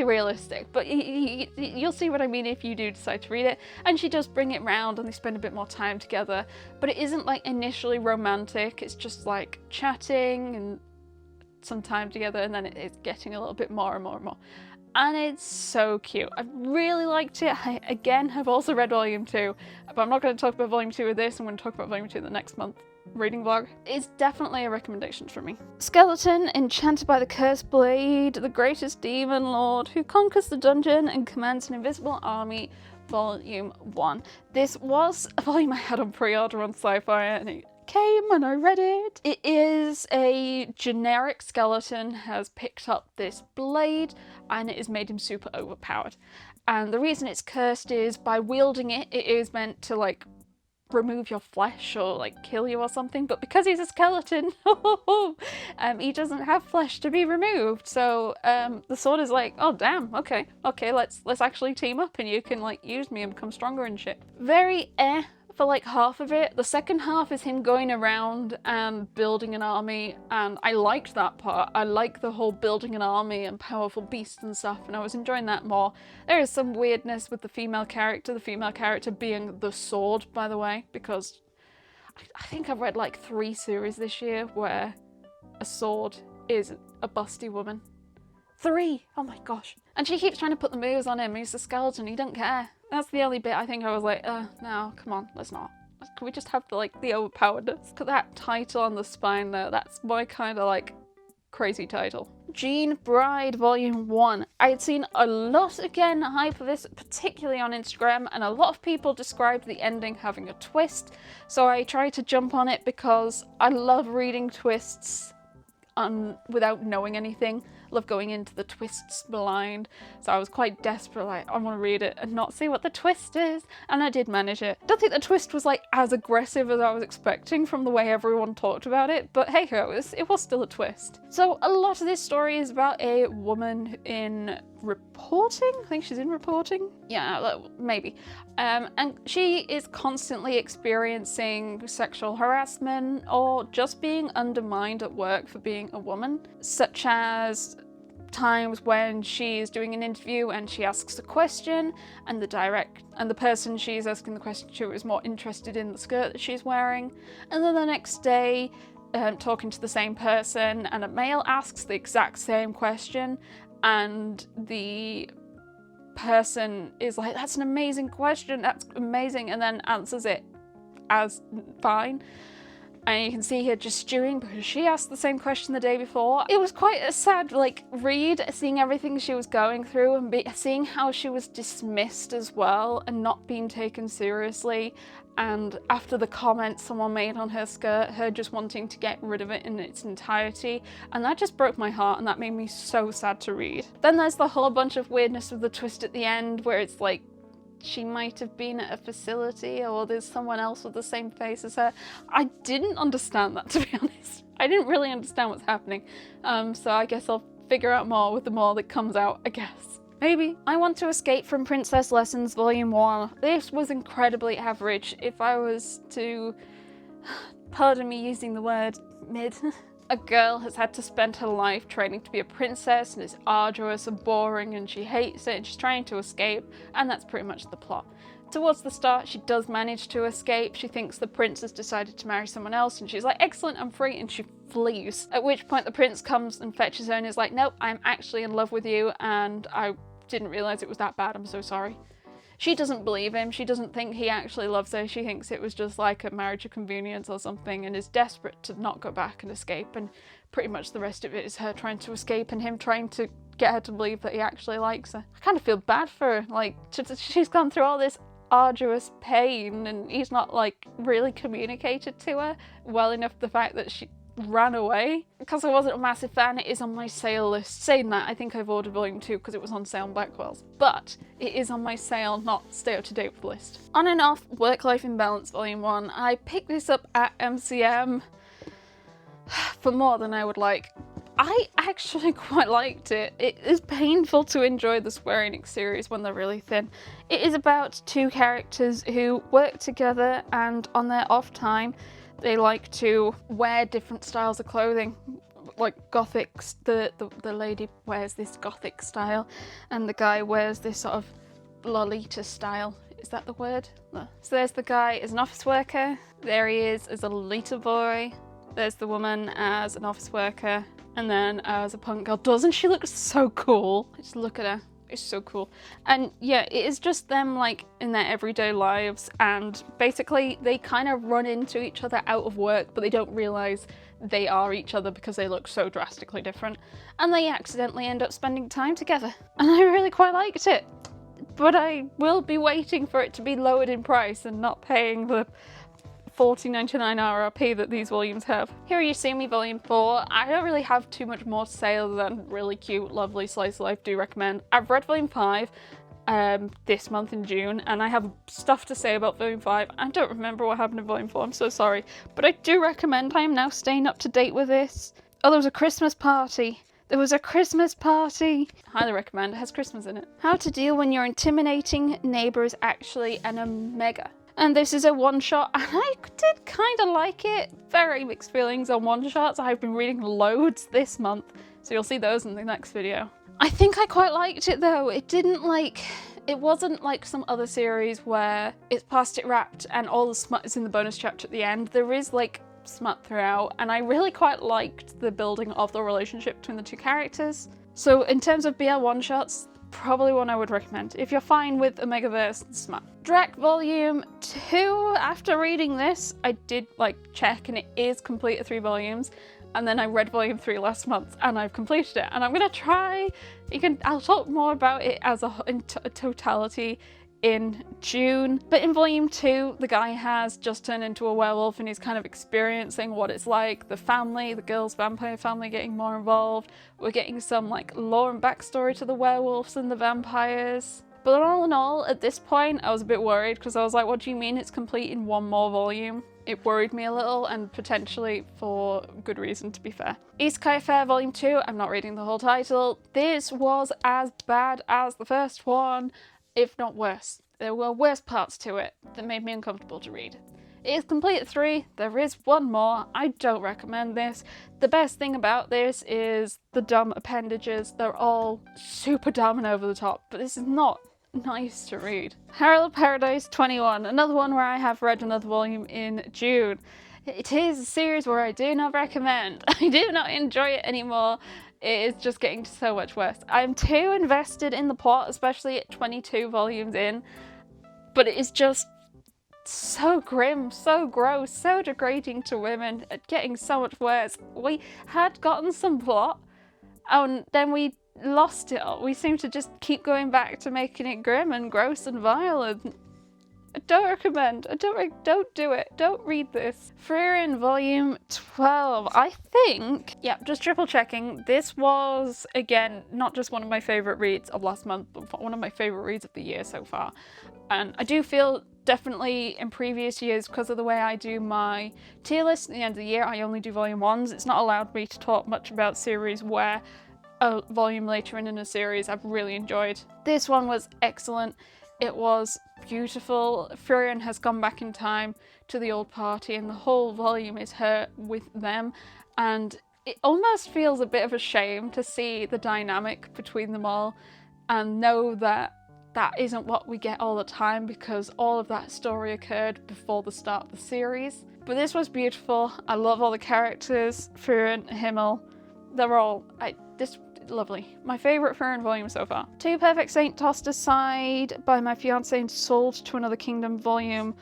realistic, but you'll see what I mean if you do decide to read it. And she does bring it round and they spend a bit more time together, but it isn't like initially romantic. It's just like chatting and some time together, and then it's getting a little bit more and more and more. And it's so cute. I really liked it. I, again, have also read volume 2, but I'm not going to talk about volume 2 of this. I'm going to talk about volume 2 the next month reading vlog. It's definitely a recommendation for me. Skeleton, enchanted by the cursed blade, the greatest demon lord who conquers the dungeon and commands an invisible army, volume 1. This was a volume I had on pre-order on Sci-Fi, and it came and I read it. It is a generic skeleton has picked up this blade and it has made him super overpowered. And the reason it's cursed is by wielding it, it is meant to like remove your flesh or like kill you or something, but because he's a skeleton, he doesn't have flesh to be removed. So the sword is like, oh damn, okay, let's actually team up and you can like use me and become stronger and shit. Very for like half of it. The second half is him going around and building an army, and I liked that part. I like the whole building an army and powerful beasts and stuff, and I was enjoying that more. There is some weirdness with the female character being the sword, by the way, because I think I've read like 3 series this year where a sword is a busty woman. 3! Oh my gosh. And she keeps trying to put the moves on him. He's a skeleton, he don't care. That's the only bit I think I was like, no, come on, let's not. Can we just have the overpoweredness? Put that title on the spine though, that's my kind of like crazy title. Jean Bride Volume 1. I had seen a lot again hype for this, particularly on Instagram, and a lot of people described the ending having a twist. So I tried to jump on it because I love reading twists without knowing anything. Love going into the twists blind, so I was quite desperate, like I want to read it and not see what the twist is, and I did manage it. Don't think the twist was like as aggressive as I was expecting from the way everyone talked about it, but hey ho, it was still a twist. So a lot of this story is about a woman in reporting. I think she's in reporting. Yeah, maybe. And she is constantly experiencing sexual harassment or just being undermined at work for being a woman, such as times when she's doing an interview and she asks a question and the person she's asking the question to is more interested in the skirt that she's wearing, and then the next day talking to the same person and a male asks the exact same question and the person is like, that's an amazing question, that's amazing, and then answers it as fine. And you can see her just stewing because she asked the same question the day before. It was quite a sad read, seeing everything she was going through and seeing how she was dismissed as well and not being taken seriously. And after the comment someone made on her skirt, her just wanting to get rid of it in its entirety. And that just broke my heart and that made me so sad to read. Then there's the whole bunch of weirdness with the twist at the end where it's like, she might have been at a facility or there's someone else with the same face as her. I didn't understand that, to be honest. I didn't really understand what's happening. So I guess I'll figure out more with the more that comes out, I guess. Maybe. I Want to Escape from Princess Lessons Volume 1. This was incredibly average. If I was to, pardon me using the word mid. A girl has had to spend her life training to be a princess and it's arduous and boring and she hates it and she's trying to escape, and that's pretty much the plot. Towards the start she does manage to escape. She thinks the prince has decided to marry someone else and she's like, excellent, I'm free, and she flees. At which point the prince comes and fetches her and is like, nope, I'm actually in love with you and I didn't realise it was that bad, I'm so sorry. she doesn't believe him. She doesn't think he actually loves her. She thinks it was just like a marriage of convenience or something, and is desperate to not go back and escape, and pretty much the rest of it is her trying to escape and him trying to get her to believe that he actually likes her. I kind of feel bad for her, like she's gone through all this arduous pain and he's not like really communicated to her well enough the fact that she ran away. Because I wasn't a massive fan, it is on my sale list. Saying that, I think I've ordered volume 2 because it was on sale on Blackwell's, but it is on my sale, not stay up to date list. On and off Work-Life Imbalance volume 1. I picked this up at MCM for more than I would like. I actually quite liked it. It is painful to enjoy the Square Enix series when they're really thin. It is about two characters who work together, and on their off time they like to wear different styles of clothing. Like gothics, the lady wears this gothic style and the guy wears this sort of Lolita style. Is that the word? No. So there's the guy as an office worker, there he is as a Lolita boy, there's the woman as an office worker, and then as a punk girl. Doesn't she look so cool? Just look at her. It's so cool. And yeah, it is just them like in their everyday lives, and basically they kind of run into each other out of work, but they don't realise they are each other because they look so drastically different, and they accidentally end up spending time together. And I really quite liked it, but I will be waiting for it to be lowered in price and not paying the $14.99 RRP that these volumes have. Hirayasumi volume 4. I don't really have too much more to say other than really cute, lovely slice of life. Do recommend. I've read volume 5 this month in June, and I have stuff to say about volume 5. I don't remember what happened in volume 4, I'm so sorry, but I do recommend. I am now staying up to date with this. Oh, there was a Christmas party. There was a Christmas party! Highly recommend, it has Christmas in it. How to deal when your intimidating neighbour is actually an omega. And this is a one-shot, and I did kind of like it. Very mixed feelings on one-shots. I've been reading loads this month, so you'll see those in the next video. I think I quite liked it though. It wasn't like some other series where it's past it wrapped and all the smut is in the bonus chapter at the end. There is like smut throughout, and I really quite liked the building of the relationship between the two characters. So in terms of BL one-shots, probably one I would recommend if you're fine with Omegaverse and smut. DraQ volume 2, after reading this, I did like check and it is complete at 3 volumes, and then I read volume 3 last month and I've completed it, and I'm gonna try, I'll talk more about it as a totality in June. But in volume 2, the guy has just turned into a werewolf and he's kind of experiencing what it's like, the family, the girl's vampire family getting more involved. We're getting some like lore and backstory to the werewolves and the vampires. But all in all, at this point, I was a bit worried because I was like, what do you mean it's complete in one more volume? It worried me a little, and potentially for good reason, to be fair. Isekai Affair volume 2, I'm not reading the whole title. This was as bad as the first one, if not worse. There were worse parts to it that made me uncomfortable to read. It is complete at 3, there is one more. I don't recommend this. The best thing about this is the dumb appendages. They're all super dumb and over the top, but this is not nice to read. Parallel Paradise 21, another one where I have read another volume in June. It is a series where I do not recommend. I do not enjoy it anymore. It is just getting so much worse. I'm too invested in the plot, especially at 22 volumes in, but it is just so grim, so gross, so degrading to women, getting so much worse. We had gotten some plot, and then we lost it all. We seem to just keep going back to making it grim and gross and violent. I don't recommend. Don't do it. Don't read this. Frieren volume 12. I think, yeah, just triple checking. This was, again, not just one of my favourite reads of last month, but one of my favourite reads of the year so far. And I do feel definitely in previous years, because of the way I do my tier list at the end of the year, I only do volume 1s. It's not allowed me to talk much about series where a volume later in a series I've really enjoyed. This one was excellent. It was beautiful. Frieren has gone back in time to the old party, and the whole volume is her with them, and it almost feels a bit of a shame to see the dynamic between them all and know that that isn't what we get all the time, because all of that story occurred before the start of the series. But this was beautiful. I love all the characters. Frieren, Himmel, they're all, lovely. My favourite Frieren volume so far. Two Perfect Saint Tossed Aside by My Fiancé and Sold to Another Kingdom volume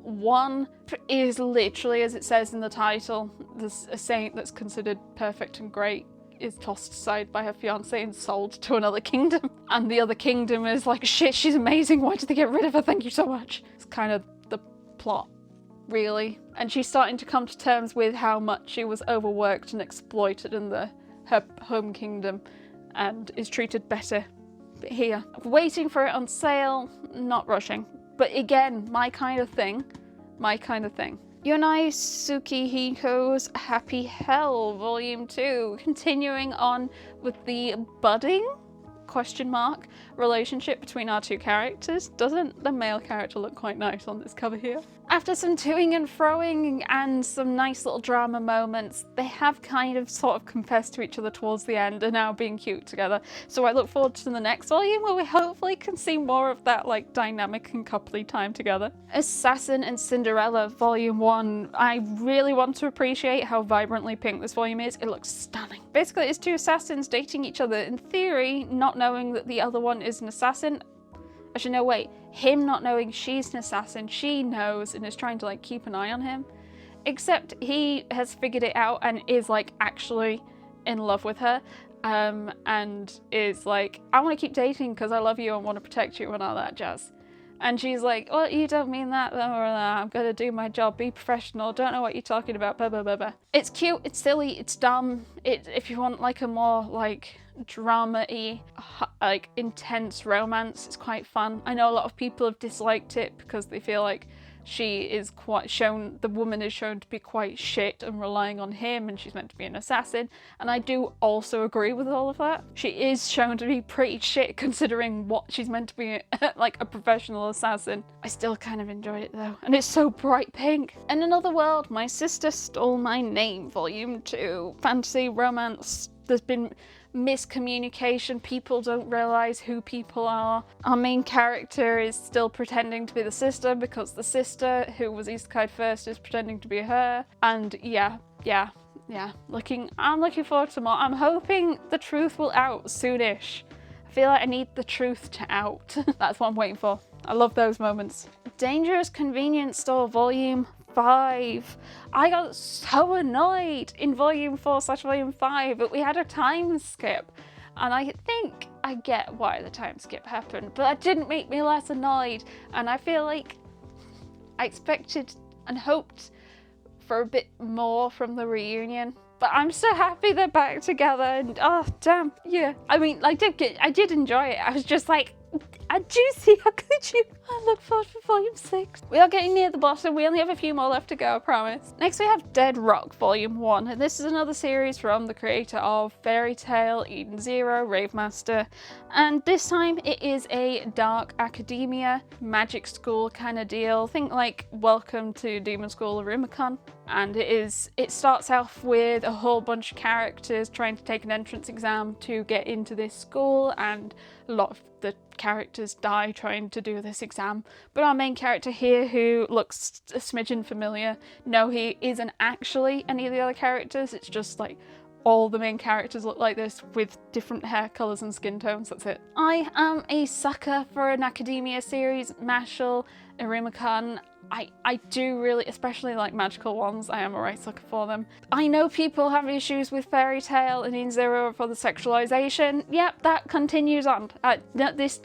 1 is literally, as it says in the title, there's a saint that's considered perfect and great is tossed aside by her fiancé and sold to another kingdom. And the other kingdom is like, shit, she's amazing, why did they get rid of her? Thank you so much. It's kind of the plot, really. And she's starting to come to terms with how much she was overworked and exploited in her home kingdom and is treated better here. Waiting for it on sale, not rushing. But again, my kind of thing. Yonoi Tsukihiko's Happy Hell Volume 2, continuing on with the budding relationship between our two characters. Doesn't the male character look quite nice on this cover here? After some toing and froing and some nice little drama moments, they have kind of sort of confessed to each other towards the end and now being cute together. So I look forward to the next volume where we hopefully can see more of that like dynamic and coupley time together. Assassin and Cinderella Volume 1. I really want to appreciate how vibrantly pink this volume is. It looks stunning. Basically, it's two assassins dating each other, in theory, not knowing that the other one is an assassin. Actually, no, wait. Him not knowing she's an assassin, she knows and is trying to like keep an eye on him. Except he has figured it out and is like actually in love with her. And is like, I want to keep dating because I love you and want to protect you and all that jazz. And she's like, well, you don't mean that, I'm gonna do my job, be professional, don't know what you're talking about, blah, blah, blah, blah. It's cute, it's silly, it's dumb. If you want like a more like drama-y, like intense romance, it's quite fun. I know a lot of people have disliked it because they feel like the woman is shown to be quite shit and relying on him and she's meant to be an assassin. And I do also agree with all of that. She is shown to be pretty shit considering what she's meant to be, like a professional assassin. I still kind of enjoyed it though. And it's so bright pink. In another world, My Sister Stole My Name, Volume 2. Fantasy romance. There's been miscommunication, people don't realize who people are. Our main character is still pretending to be the sister because the sister who was isekai first is pretending to be her. And yeah, I'm looking forward to more. I'm hoping the truth will out soonish. I feel like I need the truth to out. That's what I'm waiting for. I love those moments. Dangerous Convenience Store Volume 5. I got so annoyed in Volume 4/Volume 5 that we had a time skip. And I think I get why the time skip happened, but that didn't make me less annoyed. And I feel like I expected and hoped for a bit more from the reunion. But I'm so happy they're back together and oh damn, yeah. I mean, I did enjoy it. I was just like, juicy, how could you? I look forward for Volume 6. We are getting near the bottom. We only have a few more left to go, I promise. Next we have Dead Rock Volume 1. And this is another series from the creator of Fairy Tail, Eden Zero, Rave Master. And this time it is a dark academia, magic school kind of deal. Think like Welcome to Demon School Irumikon. And it starts off with a whole bunch of characters trying to take an entrance exam to get into this school, and a lot of the characters die trying to do this exam. But our main character here, who looks a smidgen familiar, no, he isn't actually any of the other characters. It's just like all the main characters look like this with different hair colours and skin tones, that's it. I am a sucker for an academia series, Mashle, Irumikon. I do really, especially like magical ones, I am a right sucker for them. I know people have issues with Fairy Tail and In Zero for the sexualization. Yep, that continues on. No, this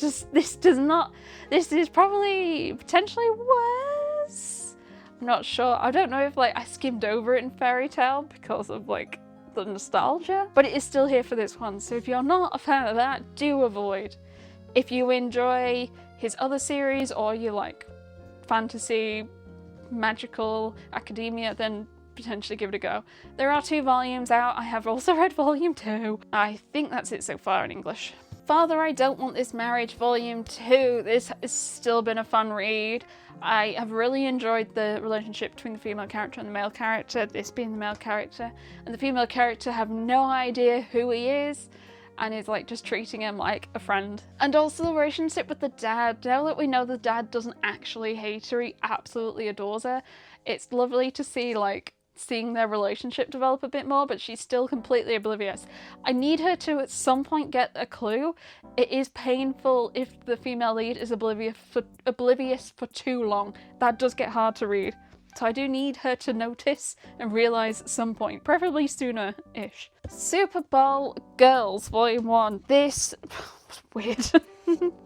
is probably potentially worse. I'm not sure. I don't know if like I skimmed over it in Fairy Tail because of like the nostalgia, but it is still here for this one. So if you're not a fan of that, do avoid. If you enjoy his other series or you like fantasy, magical, academia, then potentially give it a go. There are 2 volumes out. I have also read Volume 2. I think that's it so far in English. Father, I Don't Want This Marriage Volume 2. This has still been a fun read. I have really enjoyed the relationship between the female character and the male character, this being the male character. And the female character have no idea who he is, and is like just treating him like a friend. And also the relationship with the dad. Now that we know the dad doesn't actually hate her, he absolutely adores her. It's lovely to see like seeing their relationship develop a bit more, but she's still completely oblivious. I need her to at some point get a clue. It is painful if the female lead is oblivious for too long. That does get hard to read. So I do need her to notice and realise at some point, preferably sooner-ish. Super Bowl Girls, Volume 1. This was weird.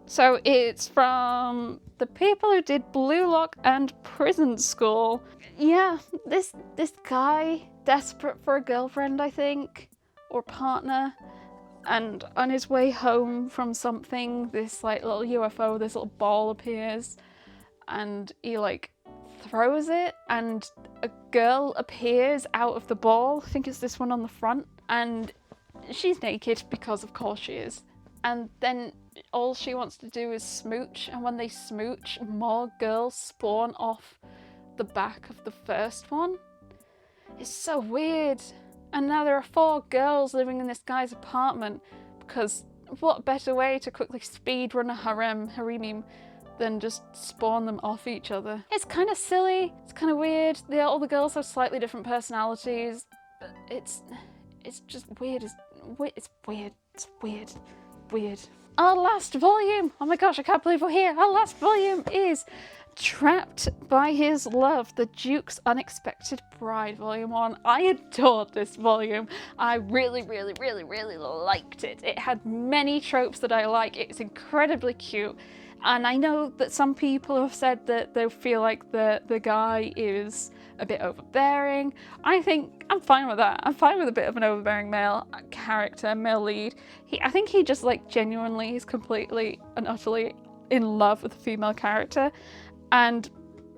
So it's from the people who did Blue Lock and Prison School. Yeah, this guy, desperate for a girlfriend, I think, or partner, and on his way home from something, this like little UFO, this little ball appears, and he like throws it, and a girl appears out of the ball. I think it's this one on the front, and she's naked because of course she is. And then all she wants to do is smooch, and when they smooch, more girls spawn off the back of the first one. It's so weird. And now there are 4 girls living in this guy's apartment, because what better way to quickly speedrun a harem than just spawn them off each other. It's kind of silly, it's kind of weird. All the girls have slightly different personalities, but it's just weird. It's weird. Our last volume! Oh my gosh, I can't believe we're here! Our last volume is Trapped by His Love, The Duke's Unexpected Bride, Volume 1. I adored this volume. I really liked it. It had many tropes that I like. It's incredibly cute. And I know that some people have said that they feel like the guy is a bit overbearing. I think I'm fine with that. I'm fine with a bit of an overbearing male character, male lead. I think he just like genuinely is completely and utterly in love with a female character. And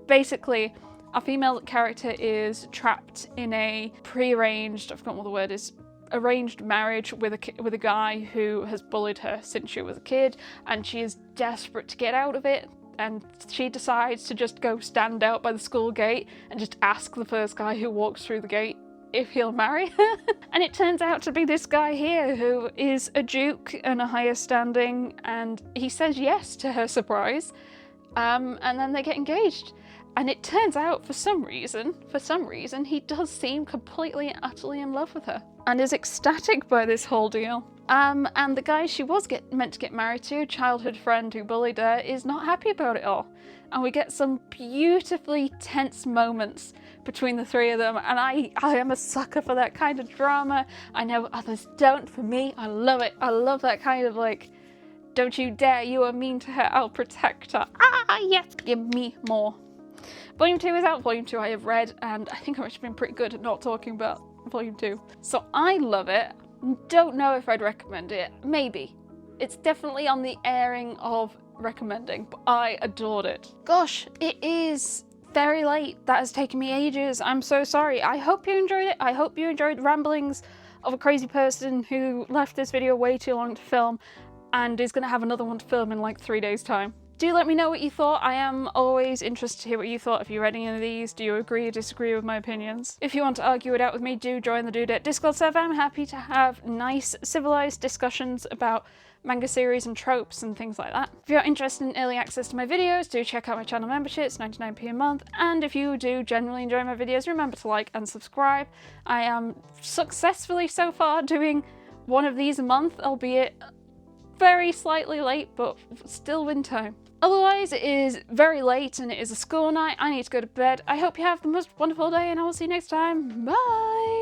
basically, our female character is trapped in a prearranged, I've forgotten what the word is, arranged marriage with a guy who has bullied her since she was a kid, and she is desperate to get out of it, and she decides to just go stand out by the school gate and just ask the first guy who walks through the gate if he'll marry her. And it turns out to be this guy here who is a duke and a higher standing, and he says yes to her surprise. And then they get engaged. And it turns out, for some reason, he does seem completely and utterly in love with her and is ecstatic by this whole deal. And the guy she was meant to get married to, childhood friend who bullied her, is not happy about it all. And we get some beautifully tense moments between the three of them, and I am a sucker for that kind of drama. I know others don't. For me, I love it. I love that kind of like, don't you dare, you are mean to her, I'll protect her. Ah, yes, give me more. Volume 2 is out. Volume 2 I have read, and I think I've actually been pretty good at not talking about Volume 2. So I love it. Don't know if I'd recommend it. Maybe. It's definitely on the airing of recommending, but I adored it. Gosh, it is very late. That has taken me ages. I'm so sorry. I hope you enjoyed it. I hope you enjoyed the ramblings of a crazy person who left this video way too long to film and is going to have another one to film in like 3 days' time. Do let me know what you thought. I am always interested to hear what you thought. If you read any of these, do you agree or disagree with my opinions? If you want to argue it out with me, do join the Dudette Discord server. I'm happy to have nice, civilized discussions about manga series and tropes and things like that. If you're interested in early access to my videos, do check out my channel membership. It's 99p a month. And if you do generally enjoy my videos, remember to like and subscribe. I am successfully so far doing one of these a month, albeit very slightly late, but still in time. Otherwise, it is very late and it is a school night. I need to go to bed. I hope you have the most wonderful day, and I will see you next time. Bye!